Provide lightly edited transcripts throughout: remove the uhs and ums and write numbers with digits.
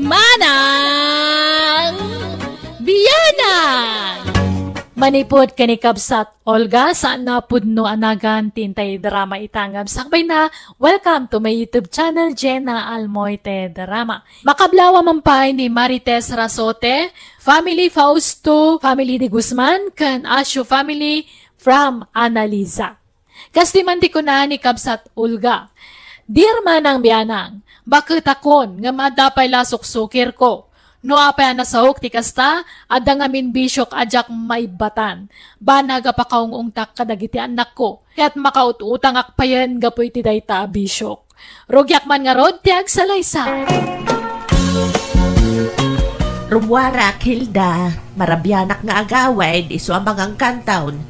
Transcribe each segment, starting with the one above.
Manang Biyanan! Manipod kani Kabsat Olga saan na pudno anagan tintay drama itangam sakbay na welcome to my YouTube channel Jenna Almoite Drama. Makablawa mampay ni Marites Rasote, Family Fausto, Family de Guzman, kan Asyo Family from Analiza. Kastimandi ko na ni Kabsat Olga. Dear Manang Biyanang, bakit akon nga madapay lasok sukir ko? No apay nasahok ti kasta, adda ngamin bisyok ajak may batan. Banaga pa kaungungtak kadagiti anak ko, kaya't makaututang akpayan gapoy ti dayta bisyok. Rogyak man nga rod ti agsalaysa. Rumwarak, Hilda, marabyanak nga agaway, di so amang kantaon.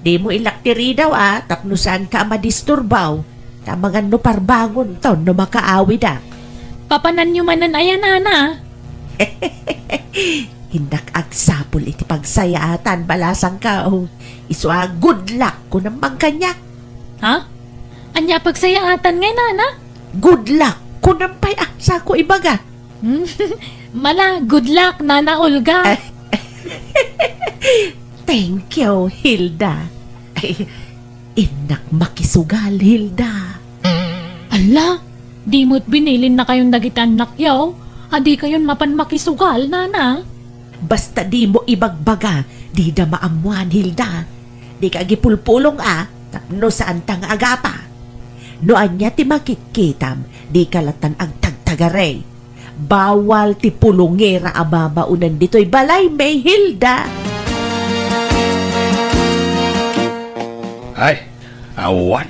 Di mo ilaktiri daw tapnusan ka madisturbaw. Tamangan no parbangon taon no makaawi da. Papanan nyo manan ayan, Ana. Hindak agsapol iti pagsayaatan balasang ka. Iswa good luck ko ng kanya. Ha? Anya pagsayaatan ngay, Nana? Good luck ko ng payasa ko ibaga. Mala, good luck, Nana Olga. Thank you, Hilda. Inak makisugal, Hilda. Ala, di mo't binilin na kayong dagitan nakyaw. Adi kayon mapan makisugal, Nana. Basta di mo ibagbaga, di da maamuan, Hilda. Di ka gipulpulong tapno saan tang agapa. No anya ti makikitam, di kalatan ang tagtagaray. Bawal ti pulungera ababaunan dito'y balay may, Hilda. Ay, awan.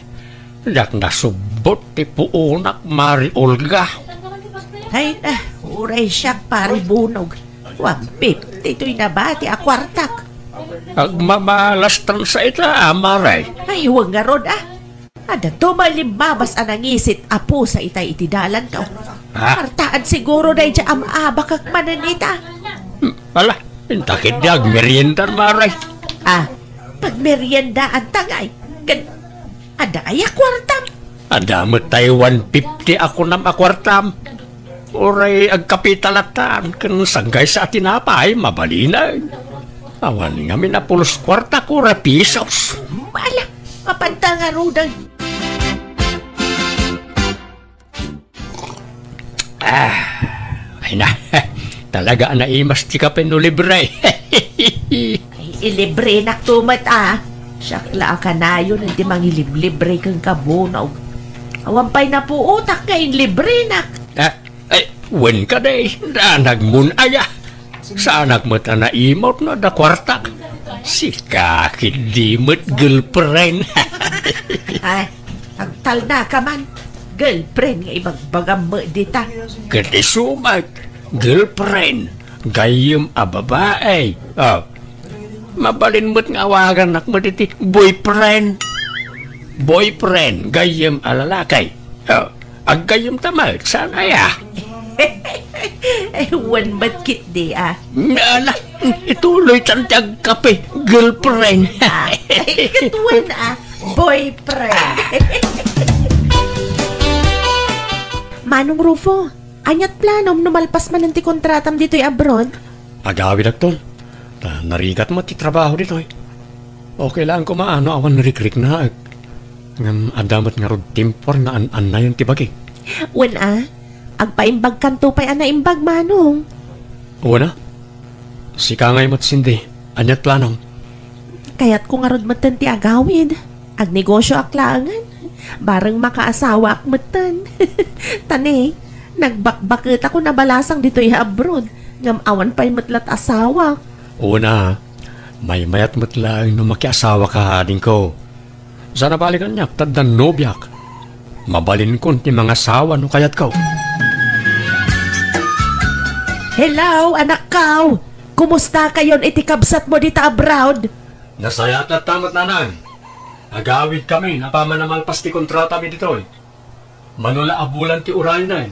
Yak nasubot ti puunak Mari Olga. Ay na, uray siyak pari bunog. 150 ito'y nabati akwartak. Agmamalastan sa ita, Maray. Ay, huwag nga ron Ada to malimabas anangisit apo sa itay itidalan ka. Partaan siguro na dya amabakak mananita. Ala, intakit niya agmeriendan, Maray. Pag meriendaan tangay, ada ay akwartam. Adamot tayo 150 ako nam akwartam. Oray agkapitalatan kan sanggay sa atinapay, mabalinay. Awan nga minapulos kwarta ko rapisos. Wala, mapanta nga rudan. Ay na, talaga naimas ti ka libre. Ilibre na tumat Syakla ka na yun, hindi mangilibre kang kabunog. Awampay na po utak ngayon libre nak. Wen ka day, nagmunaya. Sa anak mo ta na imot na da kwartak. Si kakit di mo't girlfriend. Agtal na ka man. Girlfriend nga ibagbagam mo dita. Kati sumat, girlfriend. Gayam babae. Mabalin mo't nga awagan nak mo diti, boyfriend. Boyfriend, gayam alalakay. Aggayam tamad, sana Wan ba't di Ala, ituloy tantag kape, girlfriend. Katuwan boyfriend. Manong Rufo, anyat planom numalpas man ti kontratam dito'y abroad? Agawid agtol. Narigat mo ti trabaho dito Okay lang ko maano awan narikrik na ngam adamat nga rod timpor nga an na yung tibagi. Wen agpaimbag kanto pa'y anaimbag manong. Una, si kangay mo't sindi, anyat planong. Kayat ko nga rod matan ti agawid, agnegosyo aklangan, bareng makaasawa akmatan. Tani, nagbakbakit ako na balasang dito'y abroad, ngam awan pa'y matlat asawa. Una, may mayat mo't lang no makiasawa ka din ko. Sana balikan niya, taddan nobyak. Mabalin ko ti mga asawa no kayat ko. Hello, anak kaw! Kumusta kayon iti kabsat mo dita abroad? Nasayat at tamat nanan. Agawid kami, napamanamalpas ti kontrata mi dito Manula abulan ti uray na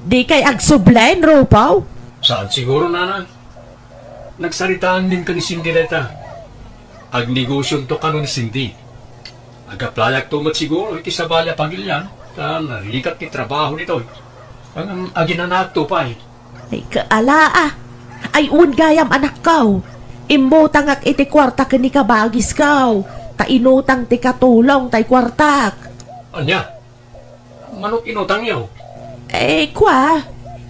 Di kay agsublain, Rupaw? Saan siguro nanan? Nagsaritaan din ka ni Cindy Leta. Agnegosyon to kanon ni Cindy. Agaplayak tumat siguro iti sabala pagilyan. Narikat ti trabaho nito Ang aginanak to pa Ay kaala Ay gayam anak kaw. Imbutang ak iti kwarta ka ni kabagis kaw. Ta inutang ti katulong tay kwartak. Anya? Manok inutang yaw? Kwa.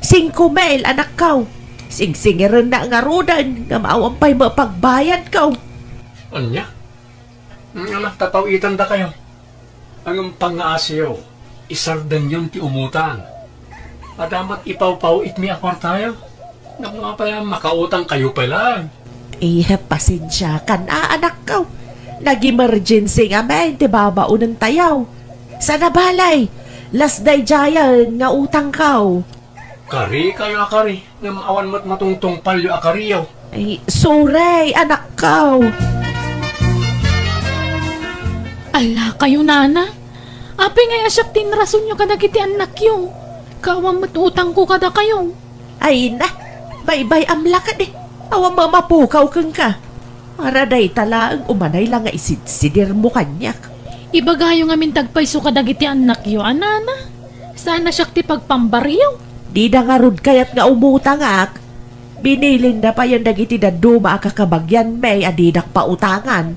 5 mail anak kaw. Singsingirin na nga rodan. Nga maawampay mapagbayad kaw. Anya? Anak tatawitan da kayo. Ang pang-aasiyaw, isardan yun ti umutang. Adamat ipaw-paw itmi akwar tayo. Na mga pala makautang kayo pala. Pasensya ka na anak kaw. Nag-emergency nga men, ti babaunan tayaw. Sana balay, last day jaya nga utang kaw. Kari kayo akari, nga maawan mo't matungtong palyo akariyaw. Sorry anak kaw. Ala kayo, nana. Ape nga asyak tinrason nyo kadagiti anak yo. Kawang matutang ko kada kayo. Ay na, bye-bye amla ka di. Awang mamapukaw kang ka. Araday talaang umanay lang nga isidsidir mo kanyak. Ibagayo nga min tagpayso kadagiti anak yo, anana. Sana siyak ti pagpambariyo. Di na nga rod kayat nga umutang ak. Binilin na pa yung dagiti daduma kakabagyan may adidak pa utangan.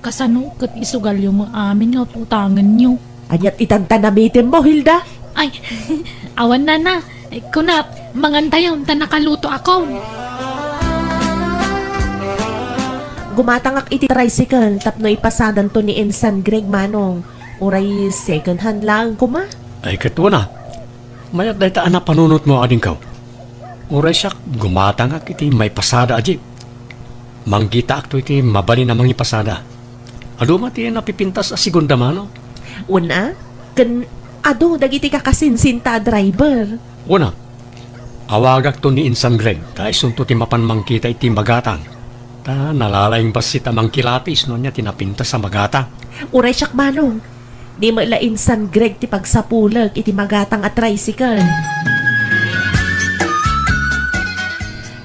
Kasano kat isugal yung mga amin nga utangan nyo. Anyat itantanamitin mo, Hilda? Ay, awan na. Kunap, mangantayon ta nakaluto ako. Gumatangak iti tricycle tapno ipasadan to ni Ensan Greg Manong. Uray second hand lang kuma. Ay katwa na. Mayat dahi taan na panunot mo ading kaw. Uray siya gumatangak iti may pasada ajip. Manggita akto iti mabali na mangi pasada. Ado mati napipintas a segunda mano. Una, ado dagiti kakasinsinta driver. Una, awagak to ni Insan Greg, dahil sunto ti mapan mangkita iti magatang. Ta nalalayang basit amang kilatis no niya tinapintas sa magatang. Uray siyak manong, di mo Insan Greg ti pagsapulag iti magatang at tricycle.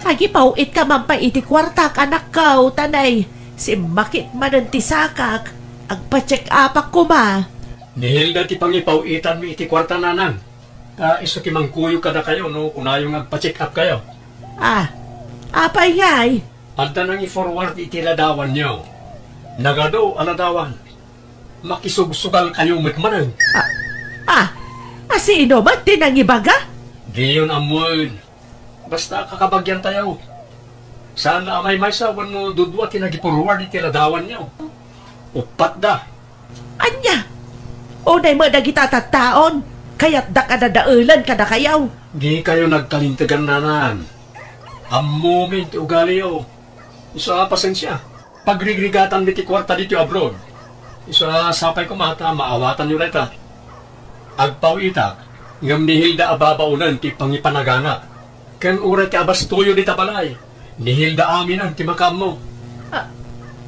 Agi pauit ka mampay iti kwartak anak kaw, tanay. Si bakit manan ti sakak, agpa-check upak ko ba? Nihilda ti pangipawitan mi iti kwarta nanang. Iso ki mangkuyo kada kayo no, kunayong agpa-check up kayo. Apay ngay? Anda nang i-forward iti ladawan nyo. Nagado aladawan. Makisugsugal kayo mitmanan. Sino ba tinangibaga? Di yun amoy. Basta kakabagyan tayo. Saan na may sawan mo dudwa tinagipurward iti ladawan nyo. Upat da. Anya? O na mo nagitataon, kaya't da ka nadaulan ka na kayaw. Di kayo nagkalintagan nanan. Ammo min ti ugali yo. Isa pasensya. Pagrigrigatan mi ti kwarta dito abroad. Isa sapay ko mata, maawatan nyo reta. Agpaw itak, ngam ni Hilda ababaunan ti pangipanagana. Ken uray ti abas tuyo di tabalay. Ni Hilda amin ang timakam mo.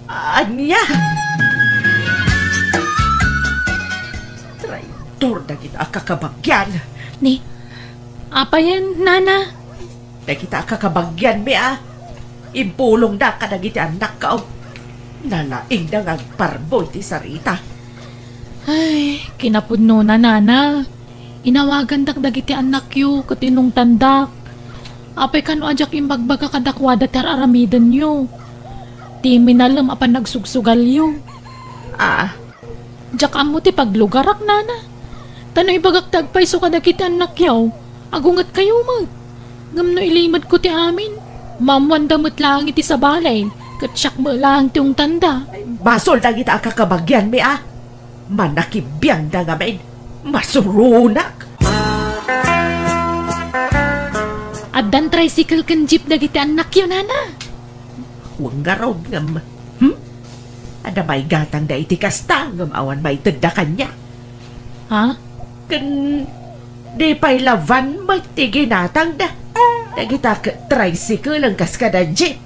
Anya? Traitor na kita kakabagyan. Ni, apa yan, nana? Na kita kakabagyan, Mia. Impulong na ka na giti anak ka. Nalaing na ngagparbo iti sarita. Ay, kinapudno na, nana. Inawagan dagiti anak yu, katinong tandak. Apay kano ajak imbagbaga kadakwada tar aramidan yu. Ti minalam apan nagsugsugal yu. Jak amo ti paglugarak, nana. Tano ibagak tagpay so kadagiti anak yaw. Agungat kayo mag. Ngamno ilimad ko ti amin. Mamwandamot lang iti sa balay. Katsyak mo lang tiong tanda. Basol na kita kakabagyan, Mia. Manakibyan na ngamin. Masurunak. At dan tricycle kan jeep dagiti anak yun, nana. Huwag nga raw ngam. Ada may gatang da iti kasta ngam awan may tanda kanya. Ha? Di pa'y lavan magtiginatang da. Nagita tricycle ang kaskada jeep.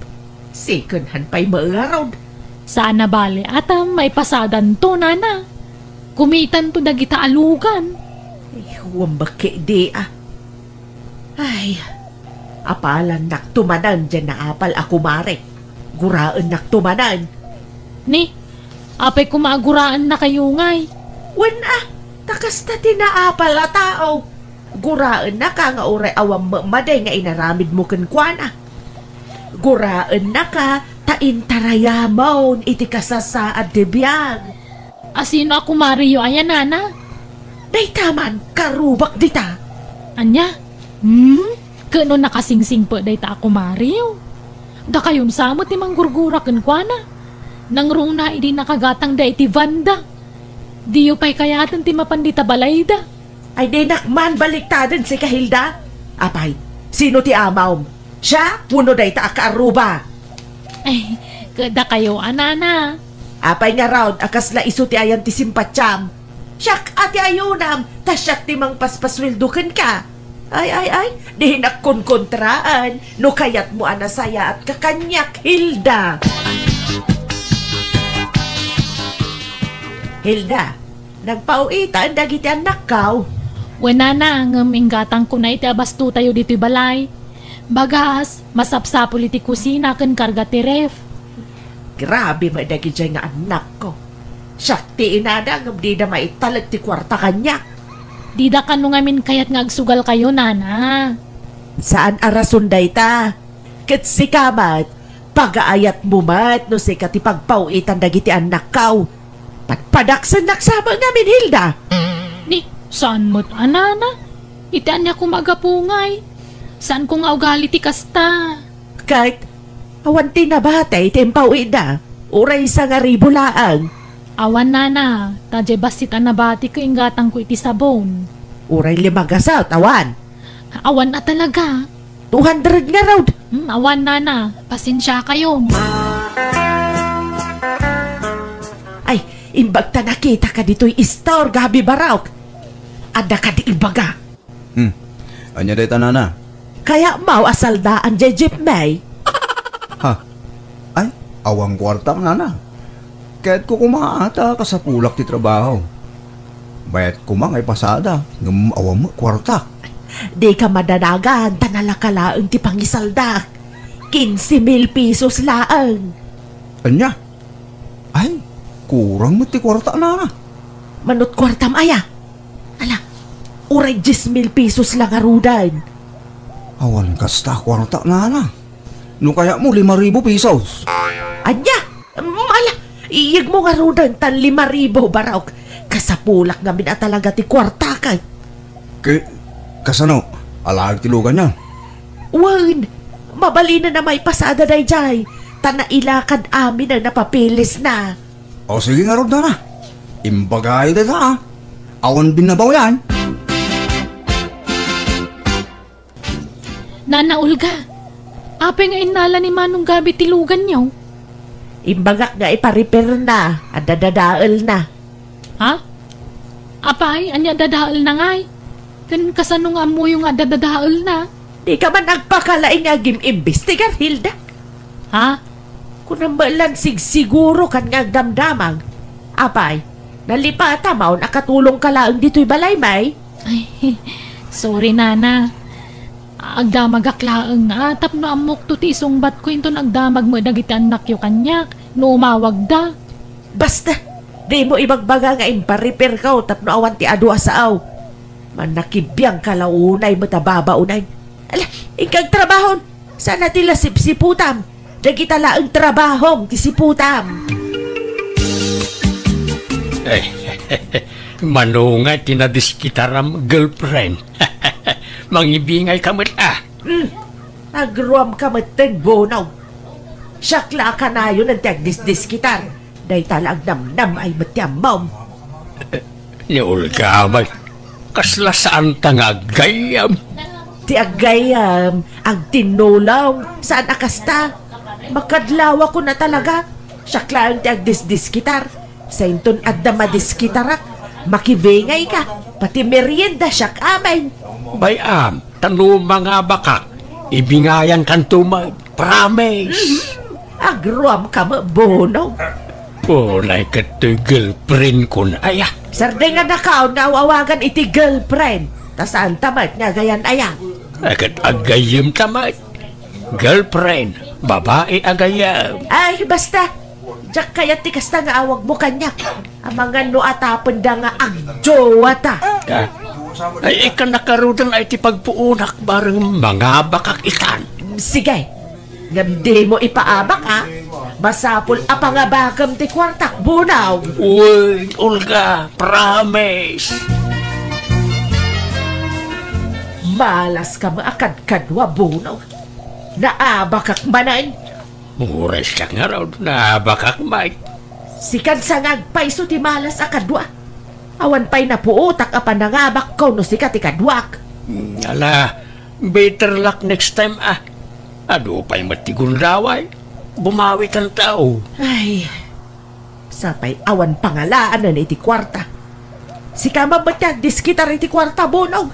Second hand pa'y maaraw. Sana bale ata may pasadan to, nana. Kumitan to dagita alugan. Huwag baki di Ay, apalan naktumanan dyan na apal ako mare. Guraan naktumanan. Ni, apay kumaguraan na kayo ngay. Wan takas na tinaapal a tao. Guraan na ka nga uray awam maday nga inaramid mo kenkwana. Guraan na ka taintarayamon iti kasasaad de biyag. Asino ako Mario ayan nana? Day taman karubak dita. Anya? Kano nakasingsing po dayta ako Mario? Da kayong samot ni manggurgura kenkwana. Nang runa idi nakagatang da iti Vanda. Diyo pa'y kayatan ti mapandita balayda. Ay di nakman baliktadan si Kahilda. Apay, sino ti amaw? Siya, puno day ta akaaruba. Ay, kada kayo anana. Apay nga raud, akas la iso ti ayan ti simpatyam. Siyak ati ayunam, tasyak ti mang paspaswildukan ka. Ay, di nakkonkontraan, no kayat mo anasaya at kakanyak, Hilda. Hilda, nagpauitan, dagiti anak kaw. Wena na ang inggatang ko na iti abasto tayo dito'y balay. Bagas, masapsapol iti kusina ken karga ti ref. Grabe madagi dyan nga anak ko. Syakti inada ng di na maitalag ti kwarta kanya. Di da ka nung amin kayat nga agsugal kayo, nana. Saan arasunday ta? Ket si kamat, pag-aayat mo mat no si kati pagpauitan dagiti anak kaw. Patpadaksan naksama namin, Hilda. Ni, saan mo't anana? Itaan niya kumagapungay. Saan ko nga ugali ti kasta? Kahit awan tinabatay tempauida, uray sa nga ribulaang. Awan nana, tadya basit anabati ko inggatang ko iti sabon. Uray 5 gasaw, awan. Awan na talaga. 200 nga raw. Awan nana, pasensya kayo. Ay, imbag ta nakita ka dito'y istor, gabi barawk. Ada ka di imbaga. Anya day tanana? Kaya mau asaldaan jay jeep may. Ha? Ay, awang kwarta nana. Kahit ko kumaata ka sa pulak ti trabaho. Bayat kumang ay pasada, ngam awang mo kwarta. Di ka madanagan, tanalakalaang ti pangisalda. 15,000 pesos laang. Anya? Ay, kurang mo ti kwarta nana. Manot kwartam aya. Ala, uray 10,000 pesos lang arudan. Awan kasta kwarta nana. No kaya mo 5,000 pesos. Anya, ala, iyag mo nga rudan tan 5,000 barawk. Kasapulak ngamin at talaga ti kwarta kay. Kasano, alag tilugan niya. Wan, mabali na may pasada day jay. Tanailakad amin ang napapilis na. O sige nga rudan na. Imbagay day ta. Awan binabaw yan. Nana Olga, ape nga inala ni Manong gabi tilugan niyo. Imbagak nga iparipir na, at dadadaal na. Ha? Apay, anya dadaal na ngay. Kan kasano nga mo yung dadadaal na. Di ka man nagpakalaing nga gim-imbestigar, Hilda. Ha? Kung nambalan siguro kan nga damdamang. Apay, nalipata maw nakatulong ka laang dito'y balay may. Ay, sorry nana. Agdamag aklaang nga, tapno amok to ti isungbat ko into nagdamag mo dagiti anak yu kanyak, no umawag da. Basta, di mo ibagbaga nga imparipir ka o tapno awan ti adwa sa aw. Manakibiyang kalaunay matababa unay. Ala, ikag trabahon, sana tila sipsiputam. Dagita laang trabahong ti siputam. Manunga tinadiskitaram girlfriend. Mangibingay kamot Agruam ka mateng bonaw. Syakla ka na yun ang tagdisdiskitar. Day talag namnam ay matyamam. Ni Olga, may kasla saan tangagayam. Ti agayam, ang tinulaw, saan akasta? Makadlawa ko na talaga. Syakla ang tagdisdiskitar. Sa inton at damadiskitarak, makibingay ka. Pati merienda syak amay. Bayam, tanu mga bakak, ibingayan kan tumay, promise. Agruam ka mabonaw. Unay kato'y girlfriend ko na aya. Sarde nga nakaon nga awawagan iti girlfriend. Tasaan tamat nga gayan aya. Agad agayim tamat. Girlfriend, babae agayam. Ay, basta. Diyak kaya tikas na nga awag mo kanyak. Ang mga no atapon da nga agjowa ta. Ay, ikan nakarudan ay ti pagpuunak bareng mga bakak ikan. Sige, ngam di mo ipaabak masapul apangabagam ti kwartak bunaw. Uy, Olga, promise. Malas ka maakad kadwa bunaw. Naabakak manay. Mures ka nga raw na bakak may. Sikan sangag paiso ti malas akadwa. Awan pa'y napuutak apan nangabak ko no sikat ikadwak. Ala, better luck next time Ado pa'y matigun daway. Bumawi kang tao. Ay, sapay awan pangalaan na iti kwarta. Si kamabatag diskitar iti kwarta bunog.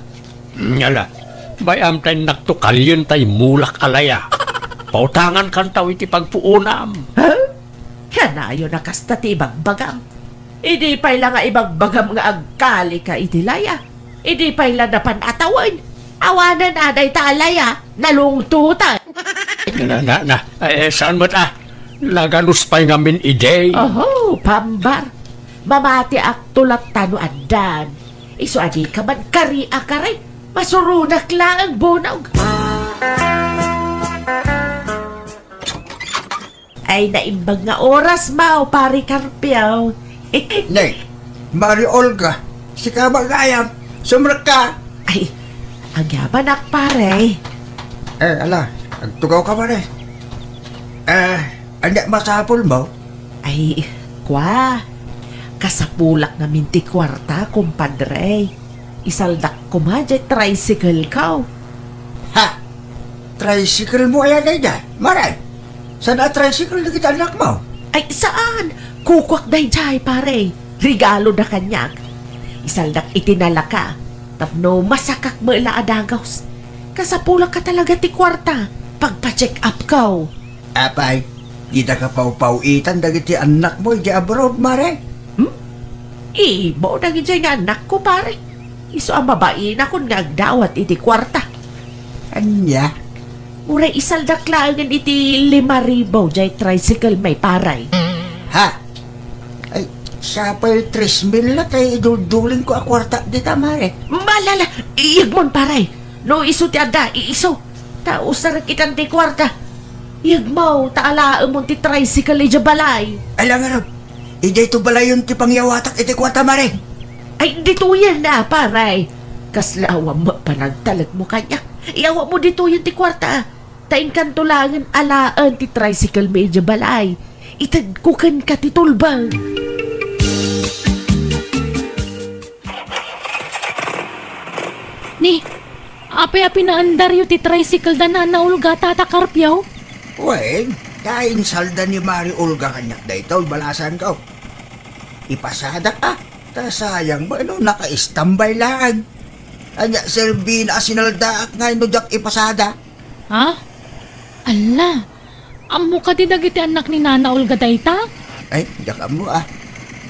Ala, bayam tayo naktukal yun tayo mulak alaya. Pautangan kang tao iti pagpuunam. Ha? Kanayo na kasta ti ibagbagam. Idi pa'y lang nga ibagbagam nga agkali ka iti laya. Idi pa'y lang na panatawan. Awanan aday talaya, nalungtutan. Saan mo't Laganus pa'y ngamin iday. Oh, pambar. Mamati ak tulat tano andan. Iso adi ka man kari akaray. Masurunak lang ang bunog. Ay, naimbag nga oras, Mao, pari Karpiaw. Nay, Mari Olga, si kamagayam, sumrak ka. Ay, ang yaman pare. Ala, nagtugaw ka pare. Anda masapol mo? Ay, kwa. Kasapulak na minti kwarta, kumpadre. Isaldak ko madya, tricycle ka. Ha? Tricycle mo ayan ay dyan? Maray, saan na tricycle na kita anak mo? Ay, saan? Kukwak day jay, pare. Regalo na kanyak. Isaldak itinala ka. Tapno masakak mo ila adagaws. Kasapulak ka talaga ti kwarta. Pagpa-check up ka. Apay, di na ka pau-pauitan dagiti anak mo di abroad, Mare. Ibo na gidya nga anak ko, pare. Iso ang babae na kung nagdawat iti kwarta. Anya? Uray isaldak lang iti 5,000 jay tricycle may paray. Ha? Ay, siya pa'y 3,000 na kay iduduling ko a kwarta di Mare. Malala, iyagmon paray. No iso ti ada, iiso. Taos na itan ti kwarta. Iyagmaw, taalaan mo ti tricycle ija balay. Alam nga, ija ito balayon ti pangyawatak iti kwarta, Mare. Ay, dito yan na, paray. Kaslawa mo, panagtalag mo kanya. Iawa mo dito yan ti kwarta. Taing kantulangan alaan ti tricycle medyo balay. Itagkukan ka ti tulbang. Ni, api-api na andaryo ti tricycle da na Olga tatakarpyaw. Wen, kain salda ni Mari Olga kanyak da ito, balasan ka. Ipasada ka. Ta sayang ba, naka-istambay lang. Anya, serbi na sinalda at ngayon jak ipasada. Ha? Ala, amo ka ti dagiti anak ni Nana Olga dayta? Ay, jaka mo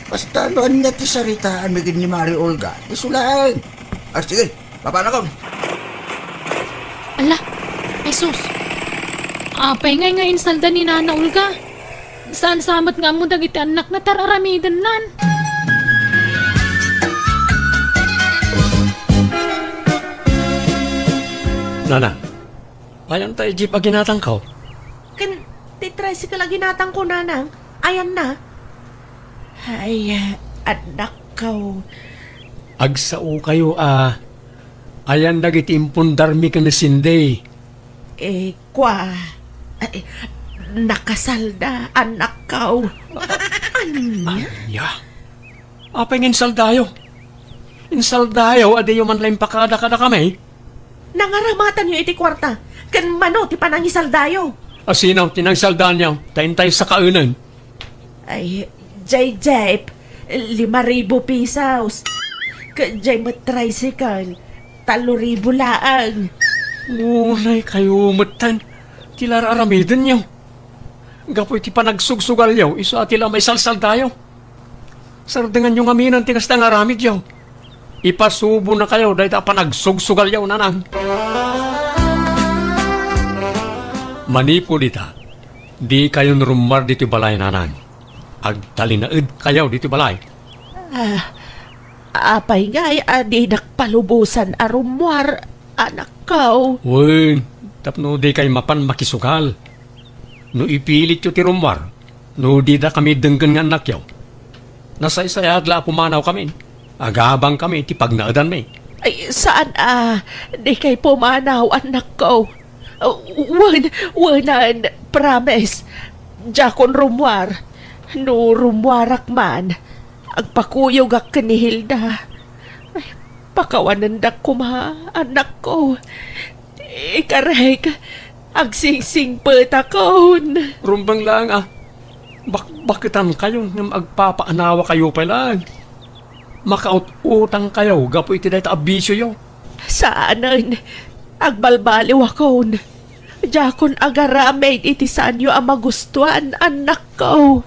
Basta noon nga ti saritaan magin ni Mari Olga. Isulaan. Sige, papana ko. Ala, ay sus. Apay nga insalda ni Nana Olga. Saan samat nga mo dagiti anak na tararamidan nan? Nana, ayan tayo jeep aginatang ko. Kan, ti tricycle ang ginatang ko, nanang. Ayan na. Ay, anak ko. Agsao kayo ayan dagiti impundarmi ka na sinday. Kwa. Ay, nakasalda, anak ko. Anya? Anya? Apay ng insaldayo. Insaldayo, adi yung manlaing pakada-kada kami. Nangaramatan niyo iti kwarta. Kan mano, ti panangisaldayo. Asinaw, tinangsaldan niyo. Tayin tayo sa kaunan. Ay, jay, 5,000 pesos. Jay mo tricycle, 3,000 laang. Mulay kayo matan. Tilar aramidin niyo. Gapoy ti panagsugsugal niyo. Iso atila may salsaldayo. Sardengan yung aminan ti kastang aramid niyo. Ipasubo na kayo dahil panagsugsugal niyo nanang. Manipo dita. Di kayo rumar dito balay nanang. Agtalinaid kayo dito balay. Apay nga'y adi nakpalubusan arumwar, anak ko. Uy, tapno di kay mapan makisukal. No ipilit yu ti rumwar, no di da kami denggan nga anak yaw. Nasaysayag la pumanaw kami. Agabang kami ti pagnaadan may. Ay, saan di kay pumanaw, anak ko. Wanan, promise. Jakon rumwar. No rumwarak man. Agpakuyog ak ni Hilda. Ay, pakawanan dak kuma, anak ko. Ikarek, agsingsing petakon. Rumbang lang bakitan kayo ng agpapaanawa kayo pala. Makautang kayo, gapo iti dahi ta abisyo yo. Saanan, agbalbaliw akon. Jakon agaramay iti saan yo ang magustuhan, anak ko.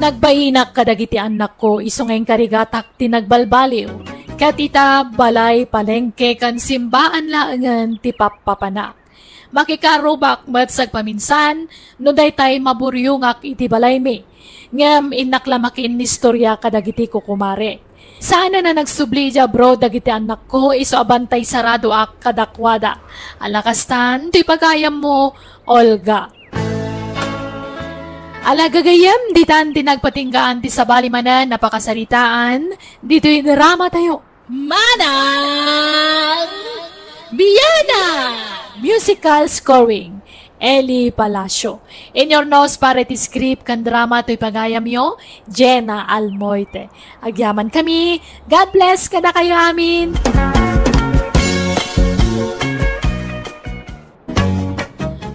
Nagbahinak kadagiti anak ko isungeng karigatak ti nagbalbaliw. Katita balay palengke kan simbaan laangan ti papapanak. Makikarubak matsag paminsan, no daytay maburyungak iti balay me. Ngam inaklamakin ni istorya kadagiti ko kumare. Sana na nagsublidya bro dagiti anak ko iso abantay sarado ak kadakwada. Alakastan, ti pagayam mo, Olga. Alagagayam, ditan tinagpatinggaan ti sabali manan napakasaritaan, dito'y drama tayo. Manang Biyana! Musical scoring, Eli Palacio. In your nose para ti script kan drama to'y pagayam yo, Jenna Almoite. Agyaman kami, God bless ka na kayo amin!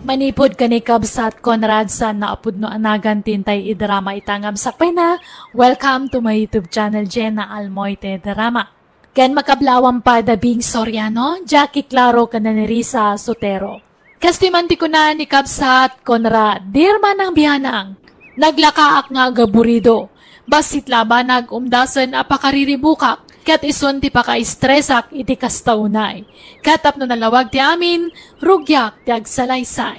Manipod ka ni Kabsat Conrad sa naapudno anagan tintay idrama itangam sakpay na. Welcome to my YouTube channel, Jenna Almoite Drama. Kan makablawang pa dabing Soriano, Jackie Claro ka na ni Risa Sotero. Kastimanti ko na ni Kabsat Conrad, dirma ng biyanang. Naglakaak nga gaburido. Basit laban nag-umdasan apakariribukak. Kat ison ti paka-estresak iti kastaunay. Katap no nalawag ti amin, rugyak ti agsalaysay.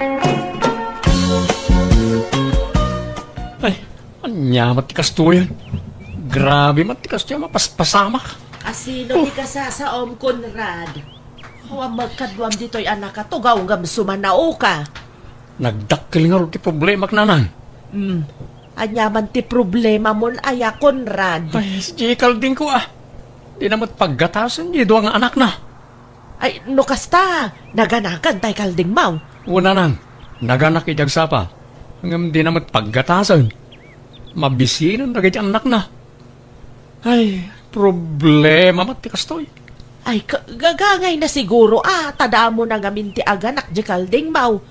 Ay, anya matikas to yan. Grabe matikas to yan, mapaspasamak. Asino ti kasasaom, Conrad? Huwag magkadwam dito'y anak ka, tugaw ngam sumanao ka. Nagdakkel nga rin ti problema knanan. Anyaman ti problema mon aya, Conrad. Ay, si Jekyll din ko Di naman paggatasan, di doang anak na. Ay, no kasta, naganakan tay kalding mau. Una nang, naganak idagsapa. Hanggang di naman paggatasan. Mabisinan na ganyan anak na. Ay, problema matikas to'y. Ay, gagangay na siguro, tada mo na gamin ti aganak di kalding mau.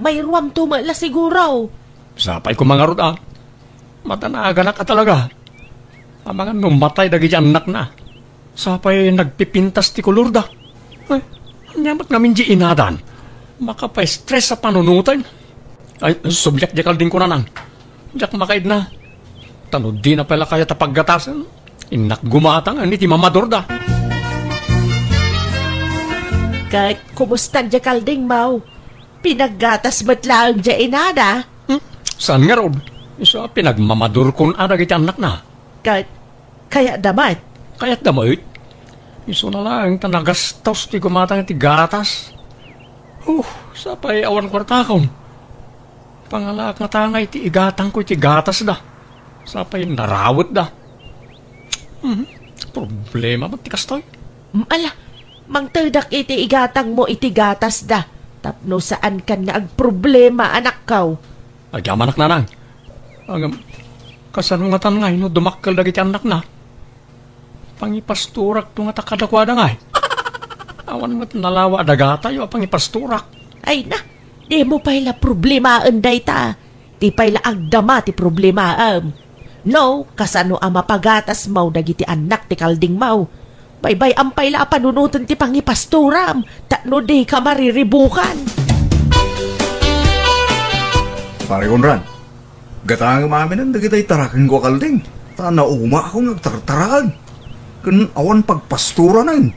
May ruwam tumala siguro. Sapay ko mga rod Mata na aganak ka talaga. Ang mga numatay na ganyan anak na. Sapay nagpipintas ti kulurda. Ay, hanyamat namin di inadan. Makapay-stress sa panunutan. Ay, subyak jakal din ko na nang. Jak makaid na. Tanod di na pala kaya tapaggatasan. Inak gumatang ani ti mamadorda. Kay, kumustan jakal ding mau? Pinaggatas ba't lang di inada? Saan nga rod? Isa pinagmamadur kun ada giti anak na. Kaya damat. Kaya't damit, iso na lang, tanagastos ti gumatang ti gatas. Sapay awan kwartakon. Pangalak na tangay ti igatang ko ti gatas da. Sapay narawat da. Problema ba ti kastoy? Ala, mangterdak iti igatang mo iti gatas da. Tapno saan kan nga agproblema, anak kaw. Agyam anak na nang. Kasanungatan ngay no dumakkel dagiti anak na. Pangipasturak to nga takadakwada nga. Awan mo't nalawa dagata yung pangipasturak. Ay na, di mo pala problemaan day ta. Di pala agdama ti problemaam. No, kasano ang mapagatas mau dagiti anak ti kalding mau. Baybay ang pala panunutan ti pangipasturam. Takno di ka mariribukan. Pare Conrad, gatang umamin ang dagitay tarakan ko kalding. Nauma ako nagtartarakan. Kan awan pagpastura na yun.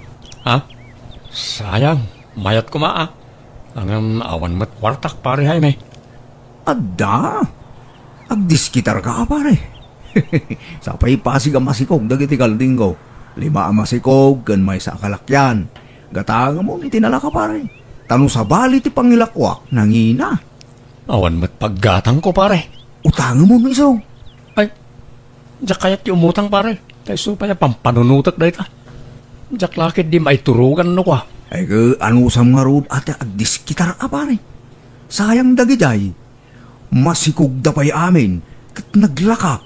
Sayang, mayat ko Ang awan mat wartak pare hay may. Adda, agdiskitar ka pare. Sapay pasig ang masikog dagiti kalding ko. 5 ang masikog ken may sa kalakyan. Gatanga mo itinala ka pare. Tano sa bali ti pangilakwak nangina. Awan mat paggatang ko pare. Utang mo miso. Ay, diyak kayat ti umutang pare. Tayo supaya pampanunutak dahi ta. Diyak lakit di maiturugan no kwa. Ay ano sa mga road ate agdiskitar a pare. Sayang dagiday. Masikog da pa'y amin. Kat naglaka.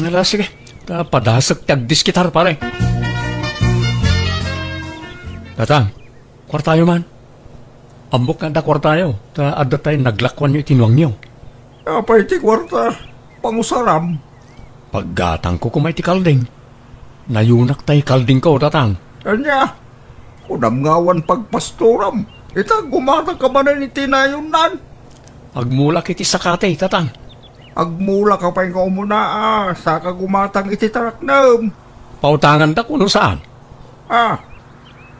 Ala, sige. Padasag ti agdiskitar pare. Tatang, kwartayo man. Ambok nga da kwartayo. Ta adda tayo naglakwan nyo itinuang nyo. Apay ti kwarta. Pangusaram. Paggatang ko kumay ti kalding. Nayunak tayo kalding ko, tatang. Anya, kunam ngawan pagpastoram. Ita gumatang ka man ni tinayon nan. Agmula kiti sakate, tatang. Agmula ka pa yung muna saka gumatang iti taraknam. Pautangan da kuno saan?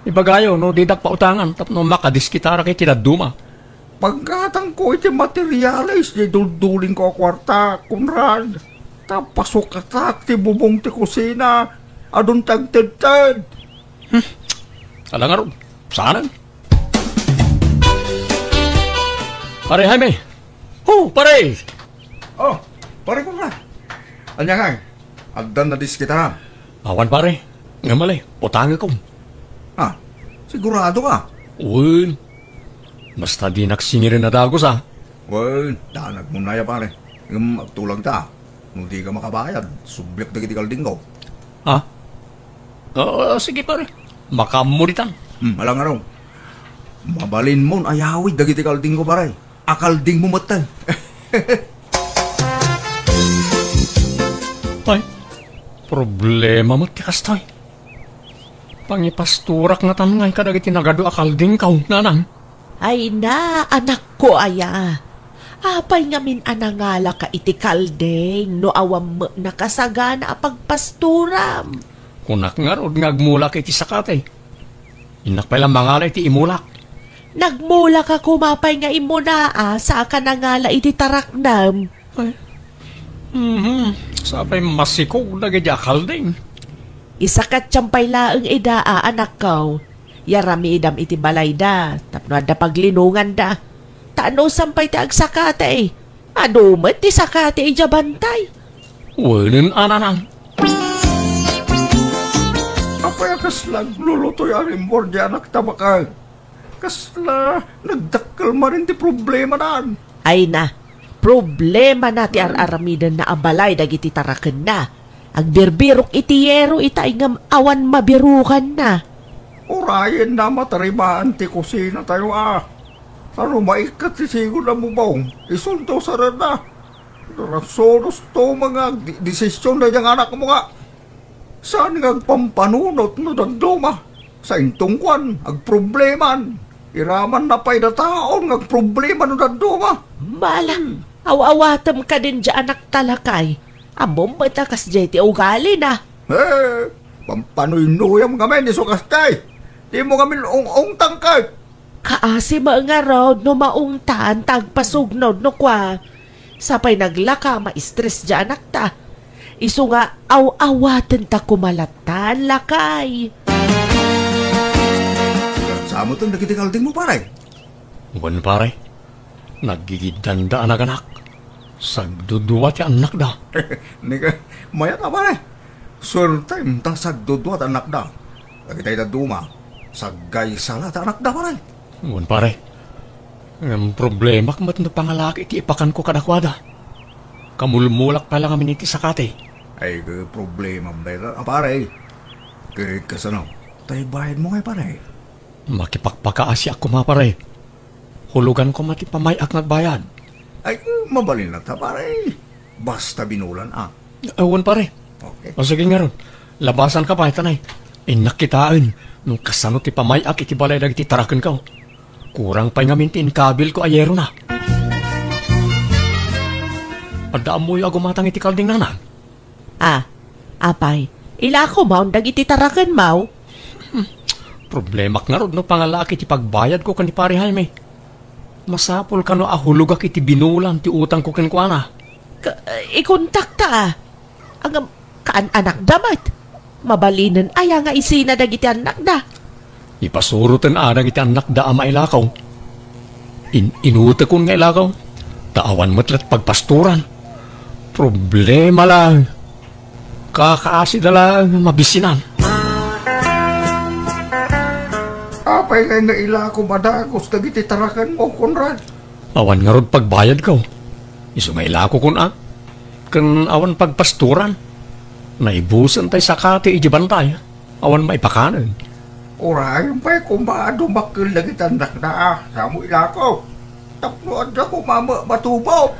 Ibagayo, no, didak pautangan. Tapno makadiskitara kay tinaduma. Pagkatang ko iti materialis, di dulduling ko kwarta, kunrad. Tapasok katak ti bubong ti kusina. Adun tagtad-tad. Alang nga ron, saanan? Pare Jaime! Pare! Oh, pare ko nga. Anya nga, agdan na diskita. Awan pare, nga malay, utanga ko. Sigurado ka? Uwan, basta di naksingirin na dagos Well, danag mo na ya pare. Magtulang ta. Nung di ka makabayad, sublik na kiti kalding ko. Sige pare, makamuritan. Alang nga raw. Mabalin mo ayawid dagiti kalding ko pare. Akalding mo matay. Ay, problema mo tikas tayo. Pangipasturak nga tanngay kadagiti nagado akalding kaw, nanang. Ay na, anak ko aya. Apay ngamin anangala ka iti kalding no awam mo nakasagana a pagpasturam. Kunak nga rod ngagmulak iti sakatay. Inak pala mangalay iti imulak. Nagmula ka kumapay nga imunaa sa kanangala iti taraknam. Ay, sabay masikog na gaya kalding. Isakat tiyambay laeng idaa anak ko. Yarami idam iti balay da. Tapno da paglinungan da. Tano sampay ti agsakate. Adumat ti sakate ijabantay. Wanin ananang. Apay kaslag lulutoy arimbor di anak tabakal. Kasla, nagdakkel marin ti problema naan. Ay na, problema na ti araramidan na abalay dagiti taraken na. Agbirbirok iti yero itay ngam awan mabirukan na. Urayan na matarimaan ti kusina tayo Ano maikat ti sigo na mo baong, isunto sa rada. Rasonos to mga desisyon na yung anak mo nga. Saan nga agpampanunot no dagduma? Sa intungkwan, agprobleman. Iraman na pa'y na taon, agproblema no dagduma. Malang, awawatam ka din dyan anak talakay. Amom matakas dyan ti ugali na. Pampanuynuyam kami ni Sukastay. Di mo kami ung tangkad. Kaasi mga rod no maungtan tagpasugnod no kwa. Sapay naglaka ma-stress dyan anak ta. Isu nga awawatan ta kumalatan lakay. Samo itong nakitikalding mo pare. Wan pare, nagigidanda anak-anak. Sagduduwa ti anak da. Nika, maya ka pare. Sure time ta sagduduwa ti anak da. Lagitay na duma. Sagay sala ti anak da pare. Wan pare, ang problema kamat na pangalaki iti ipakan ko kadakwada. Kamulmulak pa lang kami iti sakate. Ay, problema mo dahil pare. Kirit ka sa no. Tayo bayad mo ngay pare. Makipagpakaasi ako pare. Hulugan ko mati pamayak nagbayad. Ay, mabalin na ta pare. Basta binulan Awan pare. Okay. O sige nga ron, labasan ka pa itanay. Inakitaan, nung kasano ti pamayak iti balay dagiti taraken ka. Kurang pa nga mintin kabil ko ayero na. Adaan mo yung agumatang iti kalding nanan. Apay, ila ko maun dagiti taraken maw. Problema nga ron no pangalaki ti pagbayad ko kan ni pare Jaime. Masapol ka no ahulugak iti binulan ti utang ko kenkwana. Ikontak ta Ang kaan anak damat. Mabalinan aya nga isina dagiti anak da. Ipasurutan anang iti anak da ama ilakaw. Inuta kun nga ilakaw. Taawan matlat pagpasturan. Problema lang. Kakaasi na lang mabisinan. Apay nga nga ilako madagos dagiti tarakan mo, Conrad. Awan nga rod pagbayad ko. Iso nga ilako kun kan awan pagpasturan. Naibusan tay sakati ijiban tayo. Awan maipakanan. Urayan pa'y kumado makil dagiti anak na sa mo ilako. Tapnoan na kumama matubaw.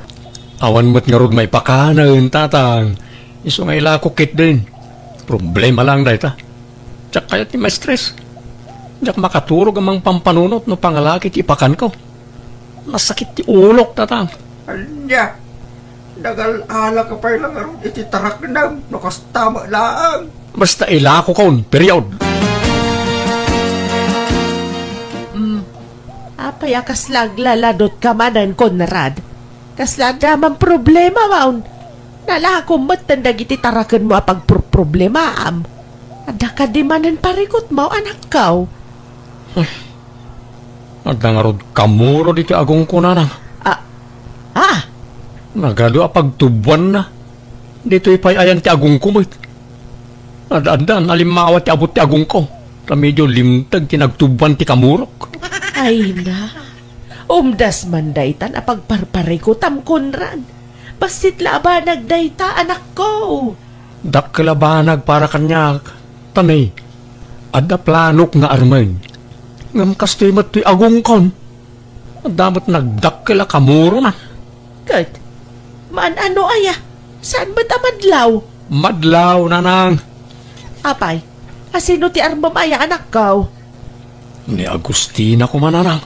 Awan mo't nga rod maipakanan, tatang. Iso nga ilako kit din. Problema lang dahi ta. Tsak kaya ti may stress. Tsak makaturog amang pampanunot no pangalakit ipakan ko. Masakit ti ulok, tatang. Anya, nagal-ala ka pa'y lang aron iti tarak na nakastama lang. Basta ilako kaon, period. Apay akaslag laladot ka manan, Conrad. Kasla damang problema, maun. Nalakom matanda giti tarakan mo apag problemaam. Ada ka di manan parikot mo, anak kaw. Ada nga rod kamuro dito agong ko na. Nagado apag tubuan na. Dito ipay ayan ti agong ko mo. Ada nalimawa ti abot ti agong ko. Ta medyo limtag tinagtubuan ti kamurok. Ay na. Umdas man daytan apag parparikot am, Conrad. Basit labanag dayta, anak ko. Dakkalabanag para kanya. Tanay. Ada planok nga arman. Ngam kastoy matoy agong kon. Damat nagdakkala kamuro na. Kat, maan ano aya? Saan ba ta madlaw? Madlaw, nanang. Apay, asino ti armam aya, anak ko? Ni Agustina ko mananang.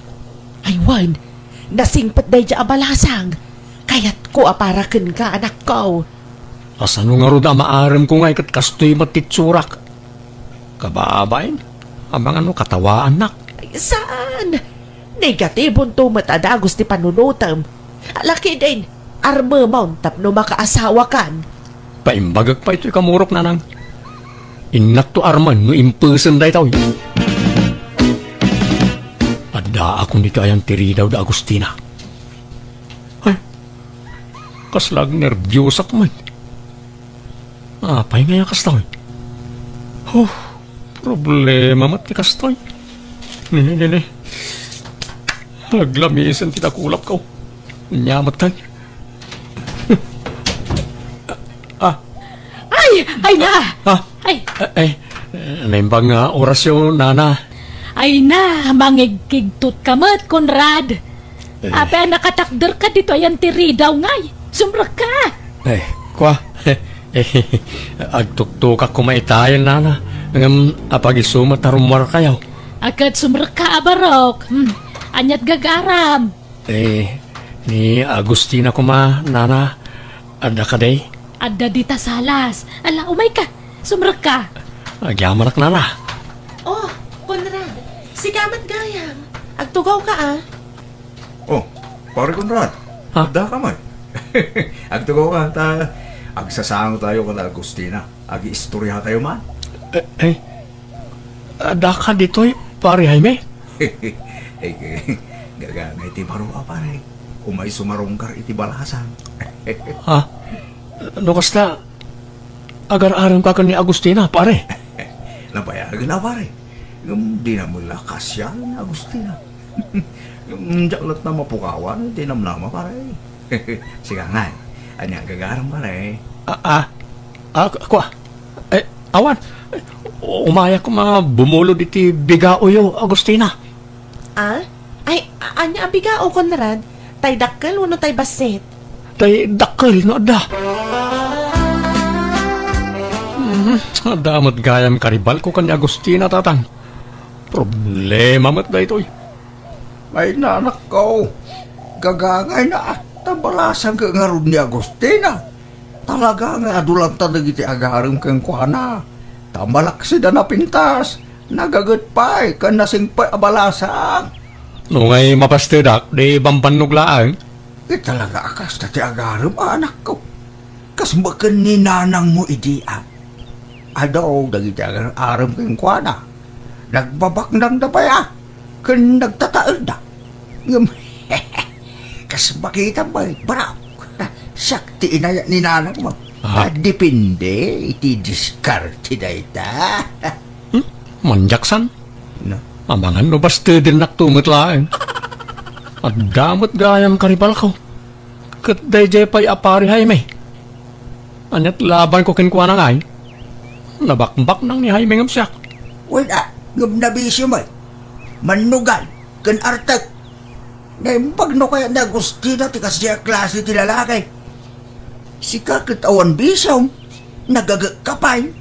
Ay, wan, nasingpat day dya abalasang. Kayat ko aparaken ka, anak ko. Asano nga ro da maaram ko nga ikat kastoy matitsurak. Kababain, amang ano katawaan nak. Ay, saan? Negatibon to matadagos ti panunutam. Laki din, arma mountap no makaasawa kan. Paimbagag pa ito'y kamurok, nanang. Inak to arman no imperson day tao. Ada ako ni kayang tiridaw da Agustina. Ay, kaslag nervyos ako man. Apay nga yung kastoy. Problema mat ti kastoy. Nini. Naglamisan tinakulap ko. Nyamat tayo. Ay na! Ay, naimbang orasyon, nana. Ay na, mangigkigtot ka mat, Conrad. Ape, nakatakder ka dito, ayan tiri daw ngay. Sumrak ka. Kwa. Agtuktok ako maitayan, nana. Ngam, apagisumat na rumwar kayo. Agad sumrak ka, abarok. Anyat gagaram. Ni Agustina ko nana. Ada ka day? Ada dita salas. Ala, umay ka. Sumrak ka. Agyamarak, nana. Oh, Conrad, sigamat gayang. Agtugaw ka, Oh, pare Conrad. Ha? Ada ka man. Agtugaw ka, agsasango tayo ka na Agustina. Agi-istorya tayo man. Ada ka dito'y pare Jaime? Gagana iti baruwa pare. Umay sumarongkar iti balasan. Ha? No kasta, agar-aram ka ni Agustina, pare. Napayagan na pare. Di na mula kasya ni Agustina. Jaklat na mapukawan, di namnama pare. Sige nga, anya gagaram pare. Kwa? Awan, umaya ko mga bumulod iti bigao Agustina. Ay, anya abigao, Conrad? Tay dakkel, wano tay baset? Tay dakkel, no ada. Damat gayam karibal ko kanya Agustina, tatang. Problema mat da ito'y. Ay nanak ko, gagangay na tabalasan ka nga ron ni Agustina. Talaga nga adulang tadag iti agarim kang kuana. Tambalaksi da na pintas, nagagat pa'y ka nasing pa'y abalasan. No ngay mapastedak, di bambanuglaan. Talaga akas na ti agarim, anak ko. Kas bakan ni nanang mo idia. Adaw, dagiti aram kayong kuwana. Nagbabaknang na ba ya? Kan nagtataal na. Kas makita ba, baraw. Sakti inaya ni nanang mo. Depende, iti diskarte na ita. Manjaksan? No. Amangan no basta din naktumot lain. At damot gayam karibal ko. Kat dayjay pa'y apari Jaime. Anyat laban ko kinkwa na ngay. Nabakbak nang ni Jaime ng siyak. Wala, nabisyo mo. Manugal, kan artag. Ngayon pag no kaya na Agustina ti kasya klase ti lalaki. Si kakit awan bisaw, nagagakapay,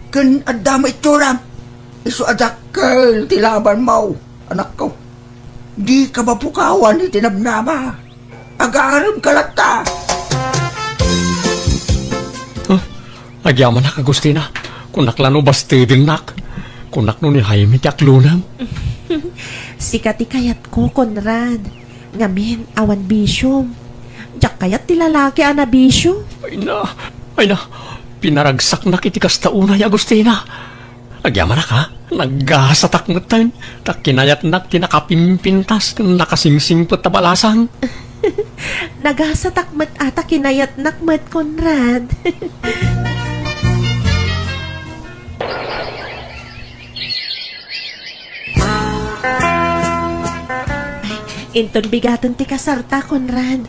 kan adama ituram. Iso adakal ti laban mo, anak ko. Di ka mapukawan ni tinabnama. Agaram kalata. Agyaman nak Agustina. Kunak lano basti din nak. Kunak no ni Jaime ti aklunam. Sikati kayat ko, Conrad. Ngamin, awan bisyom. Diyak kayat ti lalaki ana bisyo. Ay na. Pinaragsak na kiti kastaunay, Agustina. Agyaman na ka. Naggasatak mo tayo. Tak kinayat na kinakapimpintas. Nakasingsingpot na balasan. Nagasatak mat ata kinayat nakmat, Conrad. Inton bigaton ti kasarta, Conrad.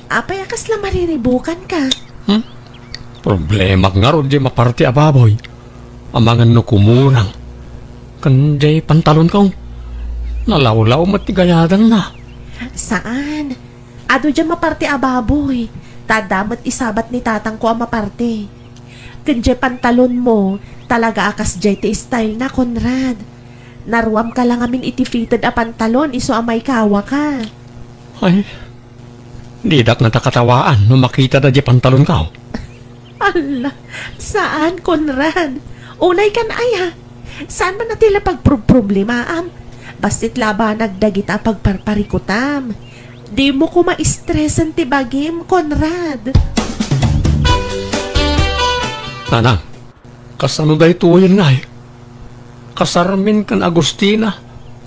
Apay akas lang mariribukan ka. Problema nga ron di maparti ababoy. Amangan no kumurang. Kanjay pantalon kong. Nalawlaw matigayadan na. Saan? Ado dyan maparti ababoy. Tadamat isabat ni tatang ko ang maparti. Kanjay pantalon mo, talaga akas jay ti style na, Conrad. Naruam ka lang amin iti-fitted a pantalon, iso amay kawa ka. Ay, di dak natakatawaan no makita na di pantalon ka. Ala, saan, Conrad? Unay kan aya. Saan man natila pagproblemaam? Bastit laba nagdagita pagparparikutam. Di mo ko ma-stressan ti bagim, Conrad. Nanang, kasano da ito yun nga eh. Kasarmin kan Agustina.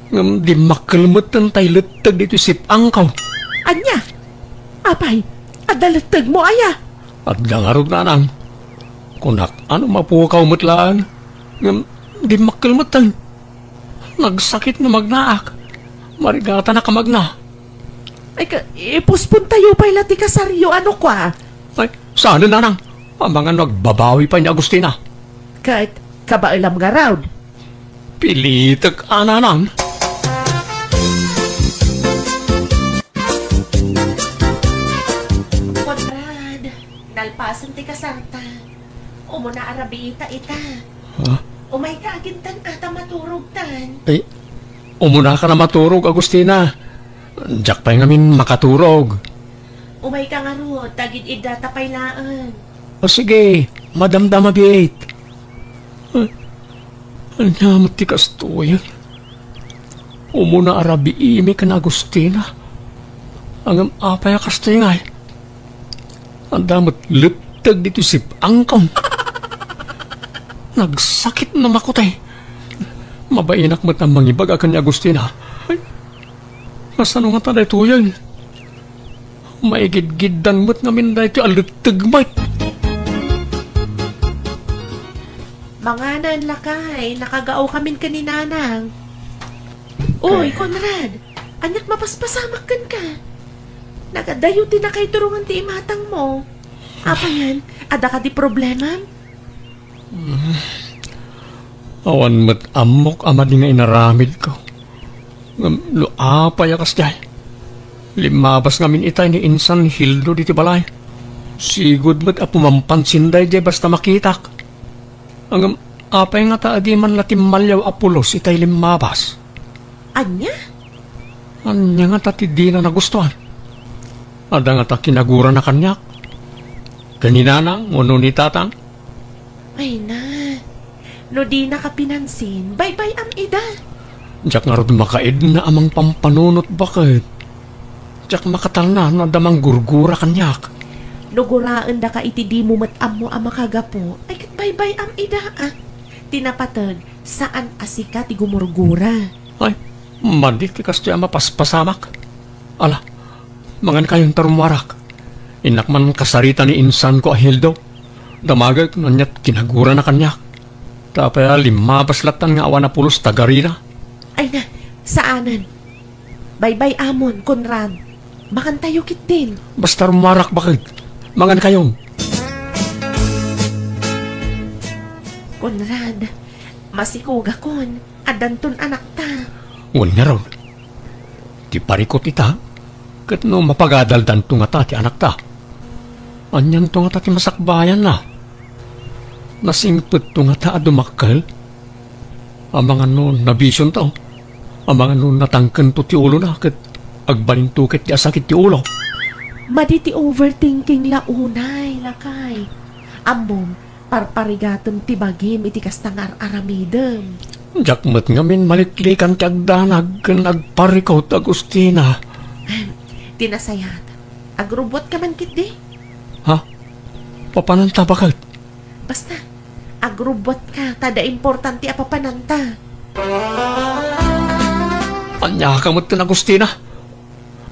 Ngam di makalmutan tayo letag dito sipang ka. Anya? Apay, adalatag mo aya. At dangarog nanang. Kunak, ano mapukaw mutlaan? Ngam di makalmutan. Nagsakit na magnaak. Marigata na kamagna. Ay, ipuspun tayo pa ilati kasaryo, ano kwa? Ay, saan na nanang? Mga nagbabawi pa ni Agustina. Kahit kabailam nga raw. Pilitak ananang. Conrad, nalpasan ti kasarta. Umuna arabiita ita. Ha? Umay ka agintan ata maturog tan. Ay, umuna ka na maturog, Agustina. Diyak pa ngamin makaturog. Umay ka nga ro, tagid idata paylaan. O sige, madamdam abiyait. Anyamot ti kastoyan. Umuna arabi imi ka na Agustina. Ang apaya kastoy nga eh. Ang damot luptag dito sipang kong. Nagsakit na makutay. Mabainak mo't ang mangibag akan ni Agustina. Ay, masano nga taday tuyan. Maigid-gidan mo't ngamin na ito alutag mo't. Mga nanlakay, nakagao kamin kaninanang. Uy, Conrad, anyak mapaspasamak kan ka. Nagadayuti na kay turungan ti imatang mo. Apa yan? Ada ka di problema? Awan mo't amok ama di nga inaramid ko. Luapa yakas jay. Limabas ngamin itay ni Insan Hildo diti balay. Sigud mo't apumampansinday jay basta makitak. Ang apay nga taadi man latim malyaw apulos itay limabas. Anya? Anya nga tati di na nagustuhan. Ada nga ta kinagura na kanyak. Kanina na, uno ni tatang. Ay na, no di na ka pinansin, bye-bye am ida. Diyak nga rin makaid na amang pampanunot bakit. Diyak makatal na damang gurgura kanyak. Nuguraan da ka iti di mo matam mo ang makagapo, ay kat baybay am ida Tinapatag, saan asika ti gumurgura? Ay, mandi ti kasto ang mapaspasamak. Ala, mangan kayong tarumwarak. Inak man kasarita ni insan ko ahildo. Damagag nanyat kinagura na kanya. Tapaya 5 baslatan nga awan na pulos tagarina. Ay na, saanan? Baybay amon, Conrad. Makan tayo kit din. Basta rumarak bakit? Mangan kayong. Conrad, masikuga kon. Adanton anak ta. Ngun nga ron. Ti parikot ita. Kat no mapagadaldan to nga ta ti anak ta. Anyan to nga ta ti masakbayan na. Nasingpet to nga ta adumakal. Amang ano nabisyon ta. Amang ano natangken to ti ulo na. Kat agbaling tukit ti asakit ti ulo. Maditi overthinking launay, lakay. Ambom, parparigatom ti bagim iti kastangar aramidem. Jakmet ngamin maliklikan ti agdanag ken agparikaw ti Agustina. Tinasayat. Agrobot ka man kit di. Ha? Papananta bakit? Basta, agrobot ka. Tada importante a papananta. Anya ka mo't ken Agustina?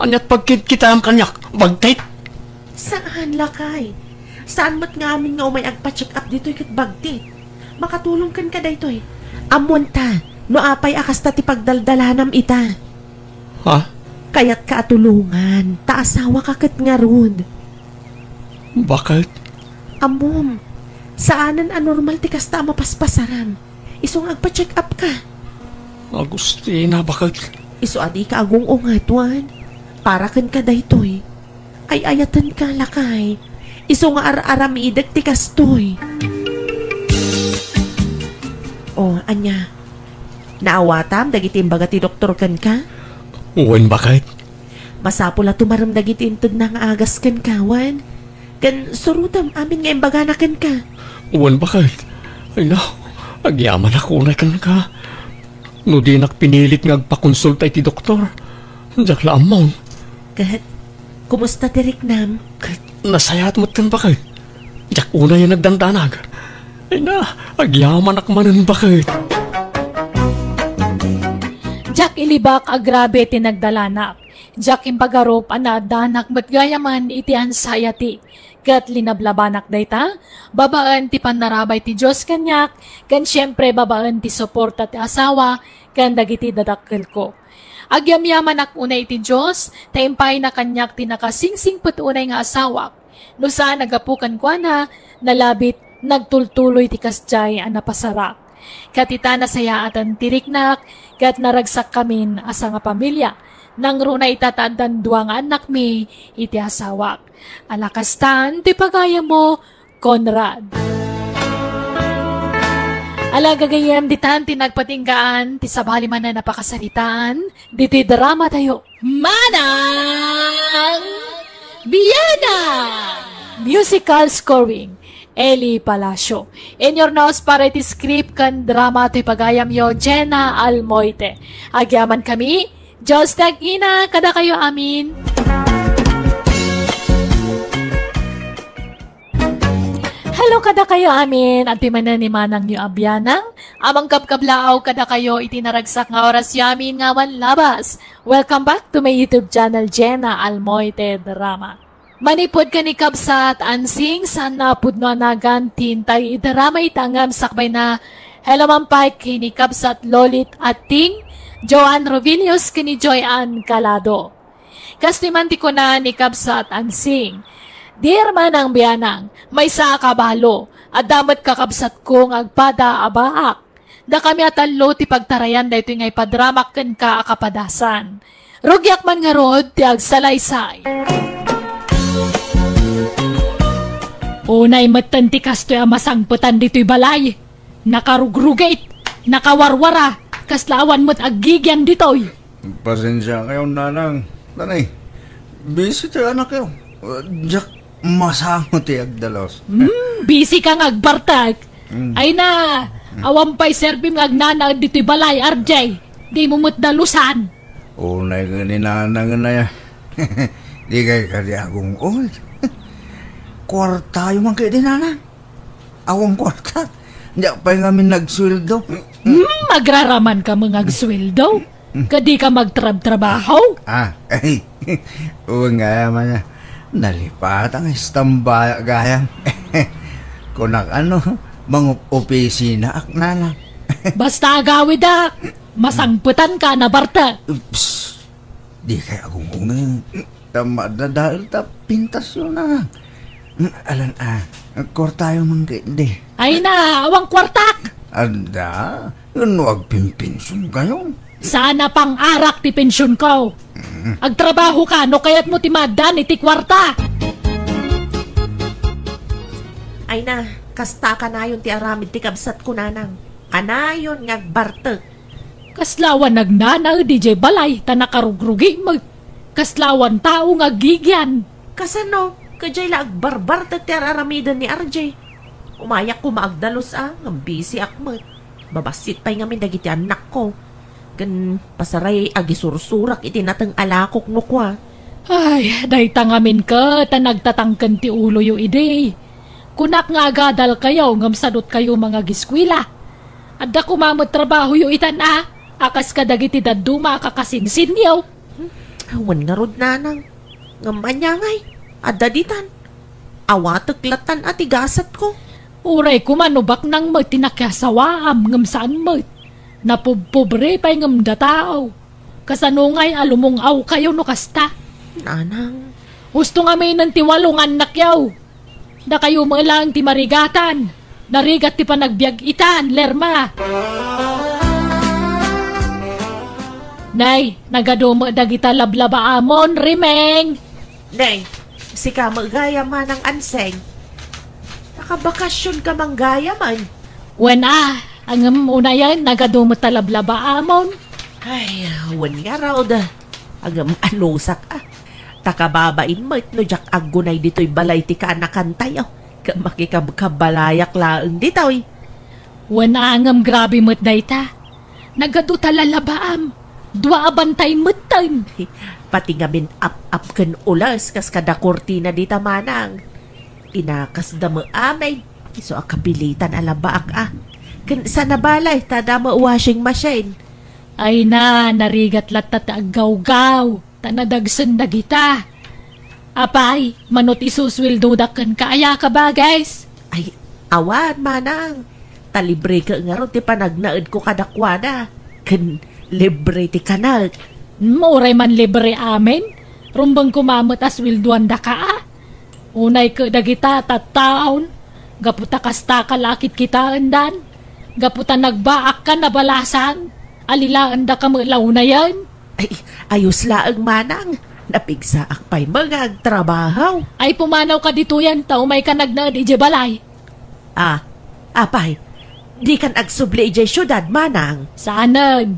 Anyat pagkit kita ang kanyak, bagtit. Saan, lakay? Saan mo't nga amin nga umay agpa-check up dito'y kat bagtit? Makatulong kan ka daytoy. Amon ta, no apay akas ta ti pagdaldalanam ita. Ha? Kaya't kaatulungan, taasawa ka kat nga rod. Bakit? Amom, saanan anormal ti kasta mapaspasaram. Isong agpa-check up ka. Agustina, bakit? Iso adi ka agong ungatuan. Para kan ka daytoy. Ay ayatan ka lakay. Iso nga ar-aramidag ti kastoy. O, anya. Naawatam, dagiti imbaga ti doktor kan ka? Uwan bakit? Masapul na tumaram dagiti intod na nga agas kan kawan. Kan surutam amin nga imbaga na kan ka. Uwan bakit? Ay na, agyaman ako na kan ka. No di nakpinilit nga agpakonsulta iti doktor. Diyak la amon. Kat, kumusta ti Riknam? Kahit nasayat mo tan bakit? Diyak una yung nagdandanag. Ay na, agyaman akmanan bakit? Jack ilibak agrabe tinagdalanak. Jack imbagarop anadanak matgayaman iti ansayati. Kat linablabanak dayta, babaan ti panarabay ti Diyos kanyak, kan syempre babaan ti suporta ti asawa, kan dagiti dadakkel ko. Agyamyaman ak unay iti Diyos, taimpay na kanyak tinakasingsing putunay nga asawak. No saan nagapukan kwa na, nalabit, nagtultuloy ti kasjay ang napasarak. Katita na sayaatan tiriknak, kat naragsak kamin asa nga pamilya. Nang runa itataadan duwa nga anak mi, iti asawak. Alakastan, ti pagaya mo, Conrad. Alagagayam ditan tinagpatinggaan, ti sabali man na napakasalitaan, diti drama tayo. Manang Biyana! Musical scoring, Eli Palacio. In your nose para iti script kan drama to'y pagayam yo, Jenna Almoite. Agyaman kami, Diyos tag-ina, kada kayo amin. Hello kada kayo amin, at timanan ni Manang yu abyanang, amang kapkablaaw kada kayo itinaragsak nga oras yamin nga wan labas. Welcome back to my YouTube channel, Jenna Almoite Drama. Manipod ka ni Kabsat Ansing, sana pudno anagan tintay idarama itangam sakbay na hello mampay kini Kabsat Lolit Ating, Joanne Rovilius kini Joyanne Calado. Kastimanti ko na ni Kabsat Ansing, Dear Manang Biyanang, may sa kabalo, at damat kakabsat kong agpada abaak. Da kami atalo ti pagtarayan da ito ngay padramak ken ka akapadasan. Rugyak man nga rod ti agsalaysay. Unay matanti kastoy amasangputan dito'y balay. Nakarugrugate, nakawarwara, kaslawan mo't aggigyan dito'y. Pasensya kayo, nanang. Nanay, busy tayo anak kayo. Jack, masangot agdalos. Busy kang agbartag. Ay na, awampay servim agnana dito'y balay, RJ. Di mo mo't dalusan. Unay ka ni nanang na ya. Di kayo kadi akong old. kwarta yung mga din na. Awang kwarta. Hindi pa yung amin nagsweldo. Magraraman ka mga sweldo? Kadi ka magtrabaho? Ay. Oo nga man na. Nalipat ang istambaya gayang. Kunak mga opisina ak na lang. Basta agawid masangputan ka na Barta. Psst. Di kaya akong tama na dahil pintas yun na. Alan kwarta yung mga hindi. Ay na, awang kwartak. Anda, yun wag pimpinsun kayo. Sana pang arak ti pensyon ko. Agtrabaho ka, no kaya't mo timadan iti kwarta. Ay na, kasta ka na yun ti aramid ti kabsat ko nanang. Kanayon nga bartek. Kaslawan nagnana DJ balay, tanakarugrugi mo. Kaslawan tao nga gigyan. Kasano, kajay la agbarbar ti aramidan ni RJ. Umayak ko maagdalos ang busy akmat. Babasit pa'y ngamin dagiti anak ko. Gan pasaray agisursurak iti natang alakok no kwa. Ay, day tangamin ka, tanagtatangkan ti ulo yu ide. Kunak nga agadal kayo, ngamsadot kayo mga giskwila. Adda kumamot trabaho yu itan akas ka dagiti daduma kakasinsin yaw. Awan nga rod nanang. Ngamanyangay, adda ditan. Awatek-latan at igasat ko. Uray kumanubak nang magtinakyasawaam ngam saan mat. Napubpobre pa'y ngam datao. Kasanungay alumong aw kayo no kasta. Nanang. Gusto nga may nantiwalong anak yaw. Da kayo lang ti marigatan. Narigat ti panagbiag itan, lerma. Nay, nagaduma dagita lablaba amon, rimeng. Nay, si ka magaya man ang anseng. Nakabakasyon ka manggaya man. Wen ang una yan, nagaduma talablaba amon. Ay, wan nga raw da. Ang anusak Takababain mo no jak agunay dito'y balay ti kaanakan tayo. Makikabalayak laang dito'y. Wen angam grabe mo't dayta. Nagado talalabaam. Dua abantay mutan. Pati nga bin up kan ulas kas kada kortina dita manang. Inakas da mo amay. Iso akabilitan alabaak Kan sa nabalay tada mo washing machine. Ay na, narigat latat aggaw-gaw. Tanadagsan na kita. Apay, manot isuswildo dakan kaya ka ba guys? Ay, awan manang. Talibre ka nga ron ti panagnaed ko kadakwana. Kan libre ti kanal. Uray man libre amin. Rumbang kumamot aswilduan da ka Unay ka dagita tattaon. Gaputa kasta kalakit kita andan. Gaputa nagbaak ka na balasan. Alilaan da ka malaw na yan. Ay, ayos laang manang. Napigsaak pa'y mga agtrabaho. Ay pumanaw ka dito yan. Tao may ka nagnaad ije balay. Apay. Di kan agsubli ije syudad manang. Saanan?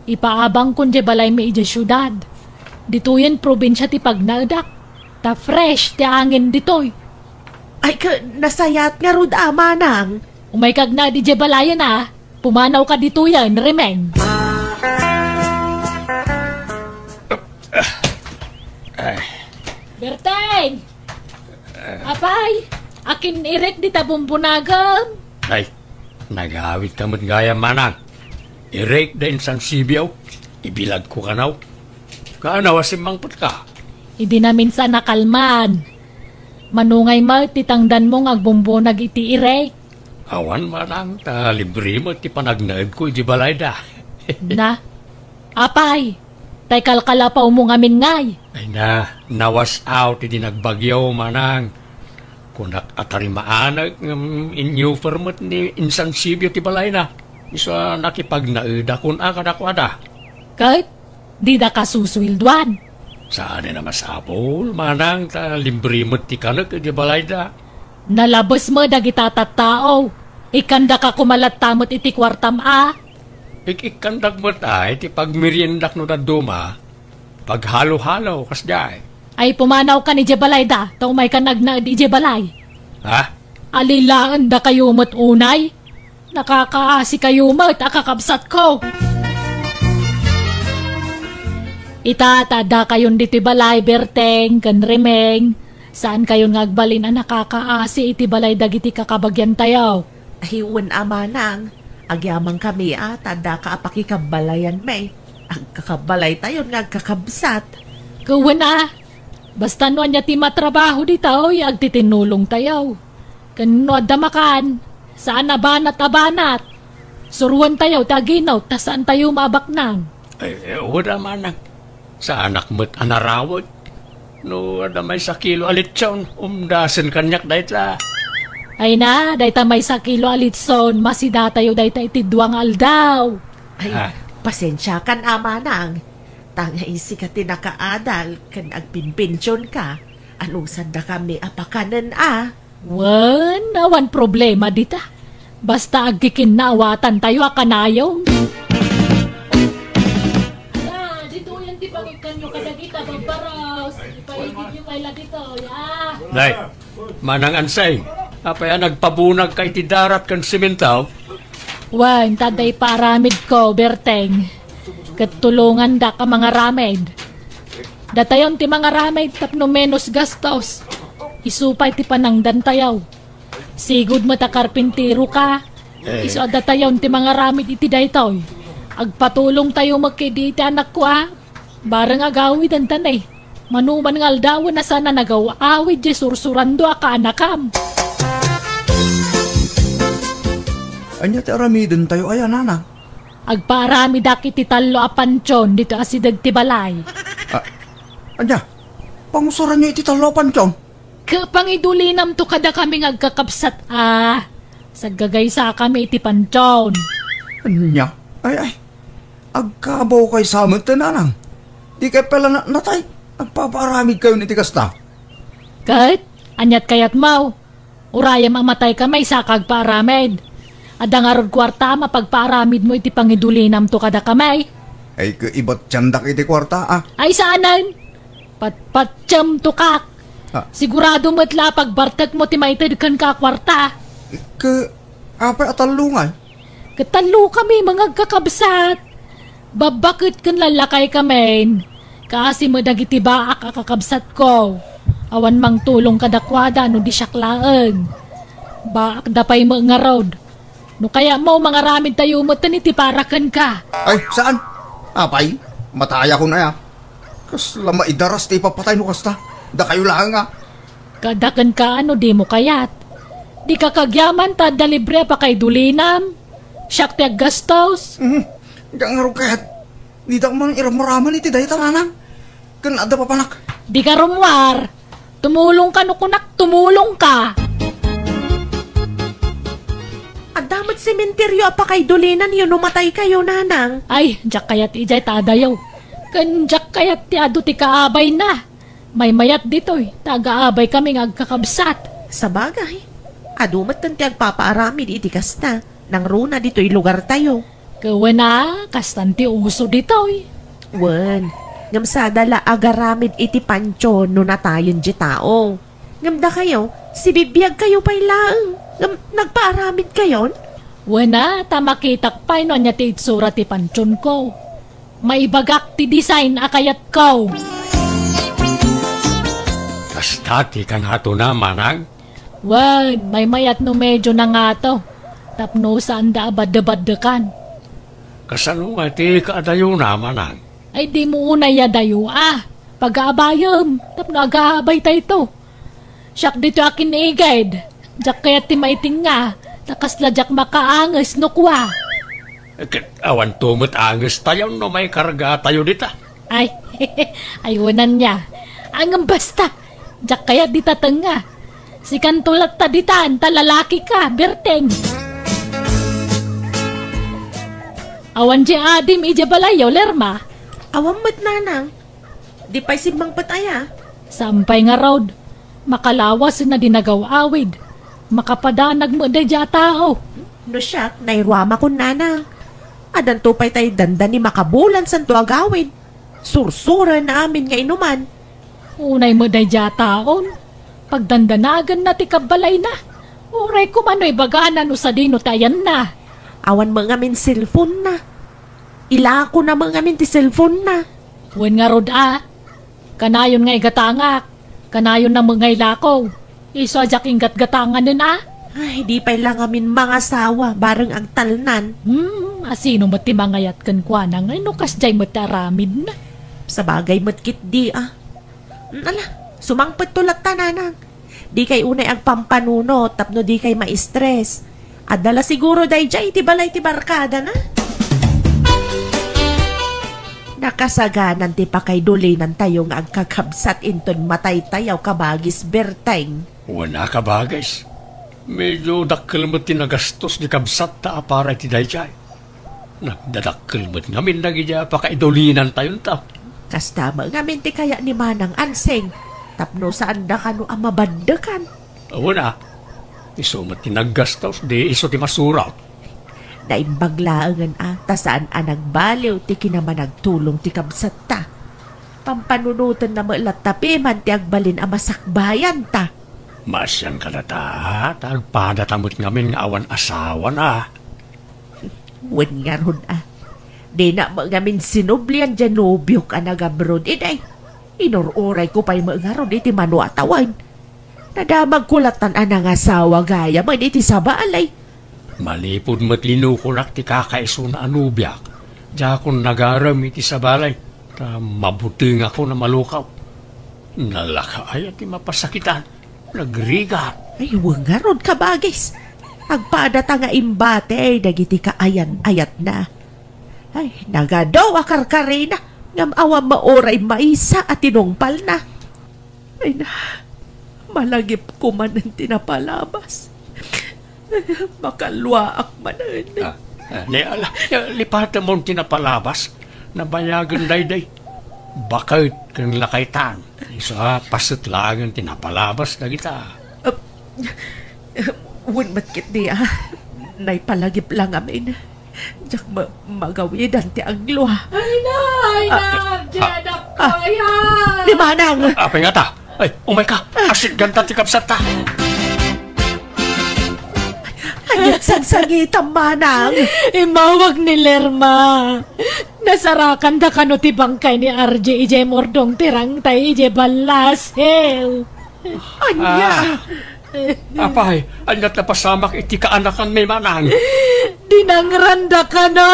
Ipaabang kun je balay may ije syudad. Dito yan probinsya ti pagnaadak. Ta fresh ti angin ditoy. Ay nasayat nga rod manang. Umay kag na di je balayan Pumanaw ka dito yan, remeng. Berteng! Apay! Akin irek di tabumpunagam. Ay, nagawit ka mo't gaya manang. Irek da insang sibiyaw. Ibilag ko kanaw. Kaanaw asimangpot ka. Hindi na minsan nakalman. Manungay mo, titangdan mong agbumbunag iti irek. Awan manang, ta libre mo ti panagnaed ko iti balay da. Na? Apay! Tay kalkala pa umungamin ngay. Ay na, nawas out iti nagbagyaw manang. Kunak atarimaanag inyo permit ni insang sibyo ti balay na. Isa nakipagnaed akon akadakwada. Kahit di da ka suswilduan. Saan na masapol manang, ta libre mo ti kanak iti balay da. Nalabos mo dagita tattao. Ikanda ka kumalatamot iti kwartam Ikandag mo tayo, ti pagmeriendak no na duma, paghalo-halo, kasday. Ay pumanaw ka ni Jebalayda, tao may kanag na di Jebalay. Ha? Alilaan da kayo mo't unay? Nakakaasi kayo mo't akakabsat ko. Itatada kayon dito balay, Berteng, kan remeng. Saan kayo nga agbalin ang nakakaasi iti balay dagiti kakabagyan tayo? Ayun amanang, agyamang kami tanda ka apakikabalayan may. Ang kakabalay tayo nga kakabsat. Kawan basta no anya ti matrabaho di tao, agtitinulong tayo. Kano adamakan, saan abanat. Suruan tayo, taginaw, ta saan tayo mabaknang. Wala manang. Sa anak mo't anarawag. No, ada may sa kilo alitson, umdasan kanyak dayta. Ay na, dayta may sa kilo alitson, masida tayo dayta iti duwang aldaw. Ay, pasensya kan amanang. Tanga isi ka tinakaadal, kan agpinpensyon ka. Anong sanda kami apakanan Wan problema dita. Basta agkikin naawatan tayo akanayaw. Dito yan ti pangikan nyo kadagita, babaros. Ipaigit nyo kaila dito, Day, manang ansay. Apaya nagpabunag kay ti darat kan simentaw. Wan, taday paramid ko, Berteng. Katulungan da ka mga ramed. Datayon ti mga ramed tapno menos gastos. Isupay ti panangdan tayaw. Sigud mo ta karpintero ka. Iso datayon ti mga ramed iti daytoy. Agpatulong tayo magkidi iti anak ko Barang agawid ang tanay. Manuman ng aldawan na sana nagawa-awid di sursurando ka anakam. Anya ti aramidin tayo ayan, nana. Agparami dakit ti talo apansyon dito asidag ti balay. Anya, pangusuran nyo iti talopan chong. Kapangidulinam to kada kami agkakapsat Saggagay sa kami iti pansyon. Anya, ay, agkabaw kay samot na nanang. Di kay pala natay, agpaparamid kayo niti kasta. Kahit, anyat kayat mau. Urayam amatay kamay sa kagparamid. Adang arod kwarta mapagparamid mo iti pangidulinam to kada kamay. Ay, iba't tiyandak iti kwarta Ay saanan? Patpatyam to kak. Sigurado mo't lapag bartag mo ti maitid kan ka kwarta. Apay atalungan. Katalo kami mga kakabsat. Babakit kan lalakay kami. Kasi mo dagiti baak kakabsat ko. Awan mang tulong kadakwada no di siyaklaan. Baak dapay mo nga road. No kaya mo mga ramid tayo mo taniti parakan ka. Ay, saan? Apay, mataya ko na Kas lama idaras ti papatay no kasta. Da kayo lang Kadakan ka di mo kayat. Di ka kagyaman ta da libre pa kay dulinam. Siyak ti aggastos. Da nga ro kayat. Di da man iramaraman iti dayta nanang. Kan ada papanak. Di ka rumwar. Tumulong ka no kunak, tumulong ka. Damat sementeryo apa kay dulinan yun umatay kayo, nanang. Ay, jak kayat ijay tadayaw. Kan jak kayat ti ado ti kaabay na. May mayat dito'y, taga-abay kami agkakabsat. Sa bagay, adumat tanti agpapaaramid iti kasta. Nang runa dito'y lugar tayo. Kawan kastanti uso dito'y. Wan, ngamsada la agaramid iti pancho no natayon di tao. Ngamda kayo, sibibiyag kayo pa'y laang. Nagpaaramid kayon? Wana, tamakitak pa no anya ti itsura ti pansyon ko. May bagak ti design akayat ko. Kastati kan hato na manang. Wan, may mayat no medyo na nga to. Tapno saan da abad-abad-dekan. Kasano nga ti kaadayo na manang. Ay di mo unay dayo pag-aabayam. Tapno agaabay tayo to. Siyak dito akin igad. Jak kaya ti maiting nga, takas ladyak makaangas no kwa. Awan tumot angas tayo no may karga tayo dita. Ay, aywanan niya. Ang basta, jak kaya dita tenga. Si kantulat ta ditan, talalaki ka, Berteng. Awan di adim ija balayaw, Lerma. Awan mat nanang. Di pa'y simbang pataya. Sampay nga road, makalawas na dinagaw-awid. Makapadanag mo da dya tao. No siya, nairwama ko nanang. Adan to pa'y tayo dandan ni makabulan san to agawid. Sursura na amin nga inuman. Unay mo da dya taon. Pagdandanagan na ti kabalay na. Uray ko mano'y baganan o sa dino tayan na. Awan mga min cellphone na. Ila ko na mga min ti cellphone na. Wen nga rod kanayon nga igatangak. Kanayon na mga ilakaw. Iso ajaking gatgatangan nun Ay, di pa lang amin mga sawa, bareng ang talnan. Asino mati mangayat kan kwa na nga, kas jay mati aramid na. Sa bagay matkit di Ala, sumangpet tulad tananang. Di kay unay ang pampanuno, tapno di kay ma-stress. Adala siguro day jay, tibalay ti barkada na. Nakasaganan ti pa kay dulinan tayo nga ang kakabsat inton matay tayaw kabagis berteng. Wala ka bagay. Medyo dakkel mo tinagastos ni kabsat ta para ti dayjay. Nagdadakkel mo ngamin nagidya pa kay dulinan tayo ta. Kastama ngamin ti kaya ni Manang Anseng. Tapno saan da kano ang mabandakan. Wala. Iso mo tinagastos di iso ti masurat. Naimbaglaangan ta saan nagbaliw ti kinaman nagtulong ti kabsat ta. Pampanunutan na malat tapi man ti agbalin ang masakbayan ta. Masyan ka na ta, tagpadatamot ngamin nga awan asawa na. Wen nga ron Di na ngamin sinublian dyan nobyok nagabrod. Iday, inururay ko pa'y mga ron iti manuatawan. Nadamag kulatan anang asawa gaya man iti sabalay. Malipod mo't linukulak ti kakaiso na anubyak. Diya akong nagaram iti sa balay. Mabuting ako na malukaw. Nalakaay at mapasakitan. Nagrigat. Ay, nga ron ka bagis. Agpadata nga imbate ay dagiti kaayan-ayat na. Ay, nagadaw akarkarina. Ngam awam maoray maisa at tinungpal na. Ay na, malagip ko man ang tinapalabas. Makalwaak manan. Lipatan mong tinapalabas. Nabayagan dayday. Bakit kang lakaitan? Isa pasit lang ang tinapalabas na kita. Matkit niya. Naipalagip lang amin. Diyak magawidan ti ang luha. Ay na, Jadak kaya. Di manang. Apa nga ta? Ay, umay ka. Asit ganta ti kapsat ta. Anyat sansangitan manang. Imawag ni Lerma. Nasarakan da kano ti bangkay ni RJ ije mordong tirang tay ije balasew. Anya. Apay, anyat na pasamak iti kaanakan may manang. Dinangranda ka no.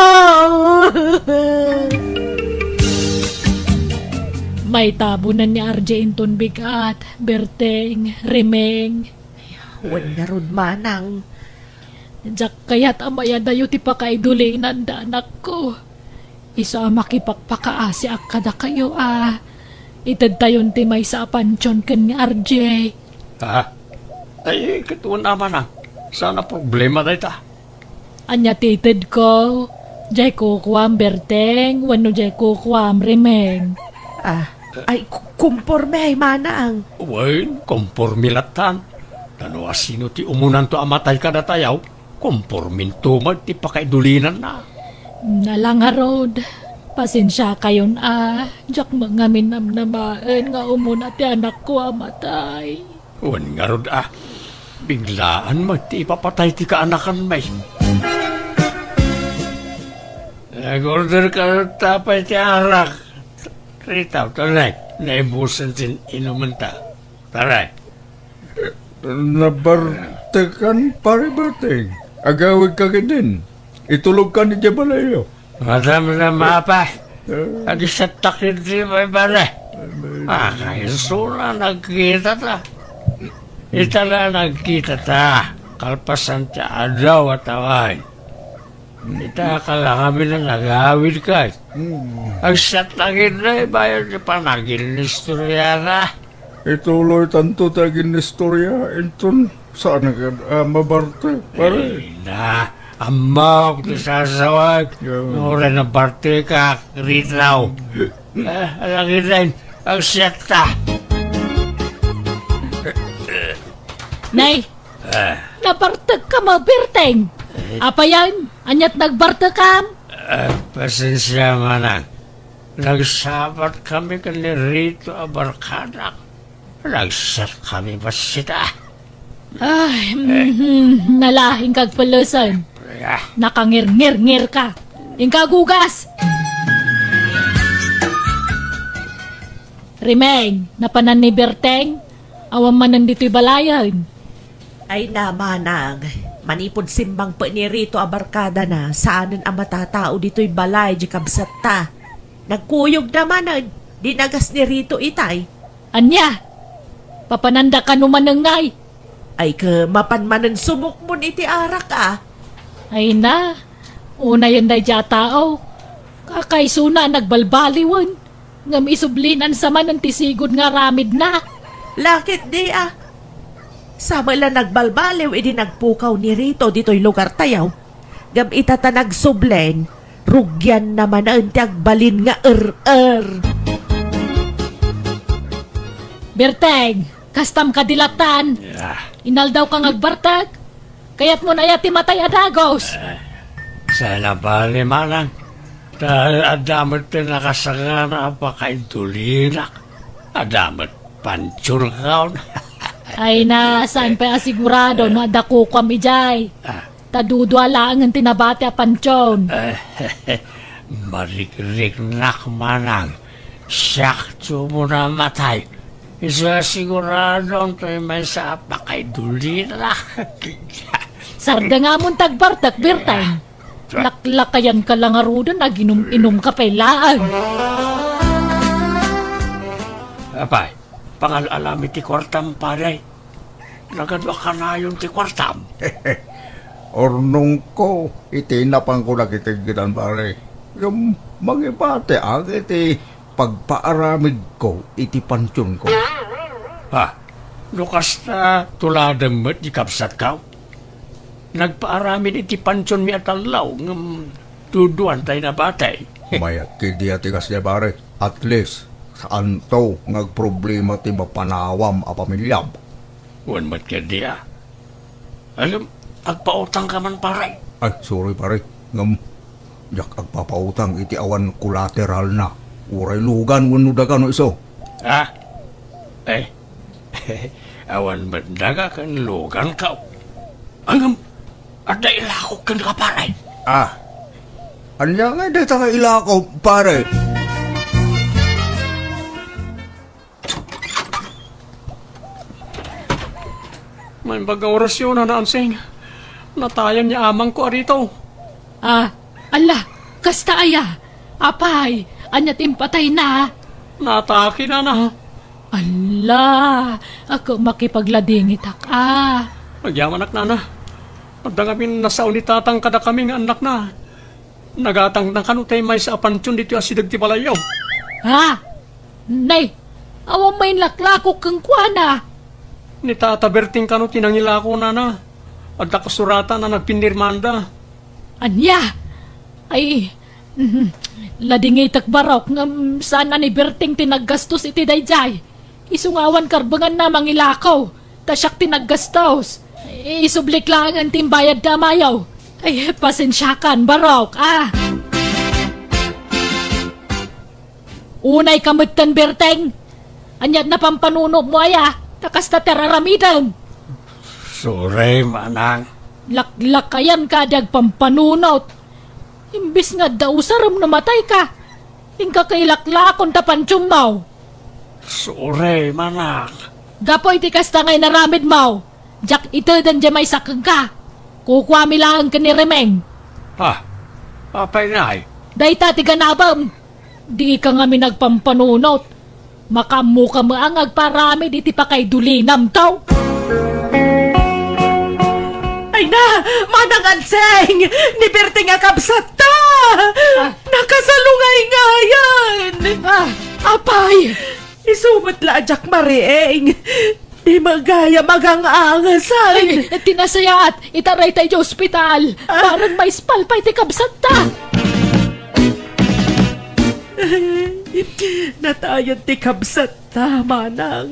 May tabunan ni RJ inton bigat, berteng, remeng. Wan nga ron manang. Diyak kaya't amaya dayo ti pakaidulinan da anak ko. Isa makipagpakaasi akada kayo Itad tayon ti may sa pansyon ken ni RJ. Ay, katuon naman sana problema day ta. Anya titid ko. Jay kukuam berteng, wano jay kukuam remeng. Ay, kumporme ay manang. Wen, kompormilatan. Tano asino ti umunan to amatay kada tayaw. Kompormin tumad ti pakaidulinan na. Nalanga road. Pasensya kayon Diyak mga minamnamaan nga umuna ti anak ko amatay. Wen nga rod biglaan mo ti ipapatay ti kaanakan may. Nag-order ka tapay ti arak. Ritaw, taray. Naibusan sin inumanta. Taray. Nabartekan pare berteng. Agawig ka din. Itulog ka ni Jabalayo. Madam na mapa. Adi sa takid si may pare. Kayo sula nagkita ta. Itala nagkita ta. Kalpasan ti adaw at awan. Ita akala kami na nagawid ka. Ang satakid na bayan si panagil ni Storyana. Ituloy tanto tagin ni istorya. Inton saan ka mabarte? Pare. Na, amok ti sasawag. Nora na barte ka, ritaw. Alangin rin, ang siyata. Nay, nabartag ka mabirteng. Apa yan? Anyat nagbartag ka? Pasensya manang. Nagsabat kami kani rito abarkadak. Nagsat kami ba sita? Ay, nalahing kag palusan. Nakangir-ngir-ngir ka. Ingkagugas. Remeng, napanan ni Berteng. Awan man nandito'y balayan. Ay na, Manang. Manipod simbang pa ni Rito abarkada na saanan ang matatao dito'y balay di kabsat ta. Nagkuyog naman ang dinagas ni Rito itay. Anya, papananda ka numan ng ngay. Ay ka mapanmanan sumuk mo iti arak Ay na, una yan day dya tao. Kakaisuna nagbalbaliwan. Ngam isublinan sa man ang tisigod nga ramid na. Lakit di Sama lang nagbalbaliw, idi nagpukaw ni Rito dito'y lugar tayaw. Gam itata nagsublen, rugyan naman ang tiagbalin nga Berteng, kastam kadilatan. Inaldaw kang agbartag. Kaya't mo na yati matay adagos. Sana bali, Manang. Dahil adamot pinakasanga na pakaintulinak. Adamot pansur kaon. Ay na, saan pa asigurado no adako kami jay. Tadudwa lang ang tinabati a pansyon. Marik-rik nak, Manang. Sakto mo na matay. Isa sigurado ang tayo may sa pakaintulinak. Sarda nga mong tagbartak, Berteng. Laklakayan ka lang arudan, naginom-inom ka pailaan. Apay, pangal-alamit ti kwartam, paray. Nagadwa ka na yung ti kwartam. Ornong ko, itinapang ko na kitigilan pare. Yung mangibate ang iti pagpaaramid ko, iti pansyon ko. Lukas na tuladang mo't di kapsat ka. Nagpaaramin iti pansyon mi atalaw ng tuduan tayo na batay. Mayat kidi atigas niya pare. At least, saan to ngagproblema ti mapanawam a pamilyam. Wan mat kadi Alam, agpautang ka man paray. Ay, sorry pare. Ngam, yak agpapautang iti awan collateral na. Uray lugan wano daga no iso. Awan mat daga kan lugan ka. Angam, ada ilakok kan ka paray. Anya nga dito nga ilakaw pare. May bagang orasyon na naansing. Natayan niya amang ko arito. Ala, kasta aya. Apay, anya timpatay na. Natake na na. Ala, ako makipagladingit Nagyaman na. Nagdangamin nasa unitatang kada kami nga anak na. Nagatang ng kanutay may sa apansyon dito asidag ti palayaw. Nay, awang may laklako kang kuana. Ni Tata Berting kano tinangilako na. At nakasurata na nagpinirmanda. Anya? Ay, ladingitak barok nga sana ni Berting tinaggastos iti dayjay. Isungawan karbangan na mangilakaw. Tasyak tinaggastos. Isublik lang ang timbayad damayaw. Ay, pasensyakan, barok, Unay kamutan, Berteng. Anyat na pampanunog mo, takas na teraramidan. Sorry, Manang. Laklakayan ka dag pampanunot. Imbis nga daw saram namatay ka. Ingka kailaklakon tapansyong mau. Sorry, Manang. Gapoy ti kasta ngay naramid mau. Jak ito dan dyan may sakang ka. Kukwami lang ka ni Remeng. Apay na Dahita ti ganabam. Di ka nga minagpampanunot. Makamu ka maangag paramid iti pa kay dulinam tao. Ay na, Manang Anseng! Ni Berting nga kabsat ta! Nakasalungay nga yan! Apay! Isumat la Jack Marieng! Di magaya magang-angasan! Tinasayaat, itaray tayo ospital. Parang may spalpay ti kabsat ta. Natayan ti kabsat ta, Manang.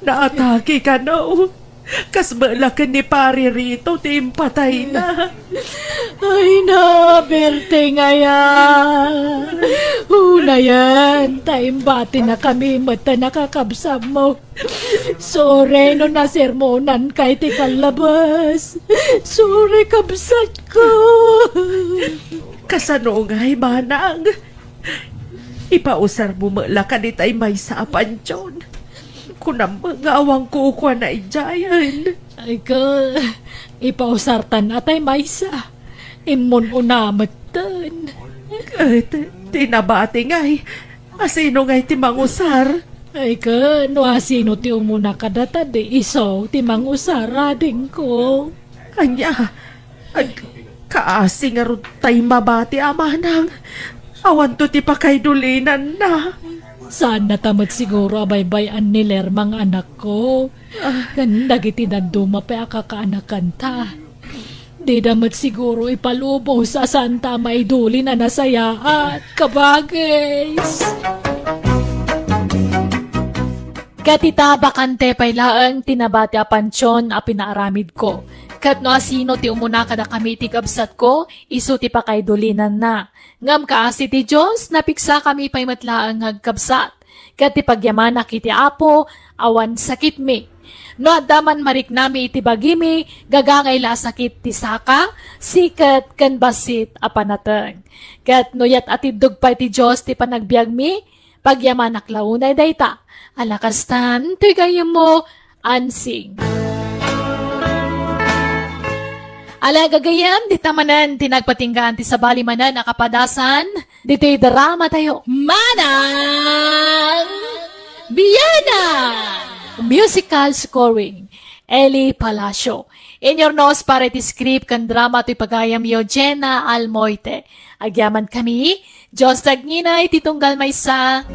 Naatake ka no. Kasbalakan ni pari rito, timpatay na. Ay na, Berting ayan. Una yan, taimbati na kami mata nakakabsam mo. Sorry no nasermonan kay ti kalabas. Sorry kabsat ko. Kasanungay, Manang. Ipausar mo mala ka ni tay may sa apansyon. Kunang mga awang kuko na ijayan. Ay ka, ipausartan atay maysa. Imon unamatan. Tinabati ngay. Asino ngay ti mangusar? Ay ka, no asino ti umuna kadata di iso ti mangusar rading ko. Anya, kaasi nga ron tay mabati amanang. Awan to ti pakaydulinan na. Saan natamad siguro abay-bayan ni Lermang anak ko. Ganda giti daduma pa akakaanakan ta. Di damat siguro ipalubo sa santa maiduli na nasayaan. Kabagis! Katita bakante pailaang tinabati a pansyon a pinaaramid ko. Kat no asino ti umuna kada kami ti kabsat ko, iso ti pakaydulinan na. Ngam kaasi ti Diyos, napiksa kami pa'y matlaang agkabsat. Kat ti pagyaman kiti apo, awan sakit mi. No adaman marik nami iti bagimi, gagangay la sakit ti saka, sikat kan basit a panateng. Kat no yat atidog pa ti Diyos ti panagbiag mi, pagyaman aklaunay dayta. Alakastan, tigayam mo, ansing. Ala gagayam, di tamanan, tinagpatinggan ti sabali manan nakapadasan, dito'y drama tayo. Manang Biyana! Musical scoring, Eli Palacio. In your nose para ti script kan drama to'y pagayam yo, Jenna Almoite. Agyaman kami, Diyos tagninay, titunggal maysa.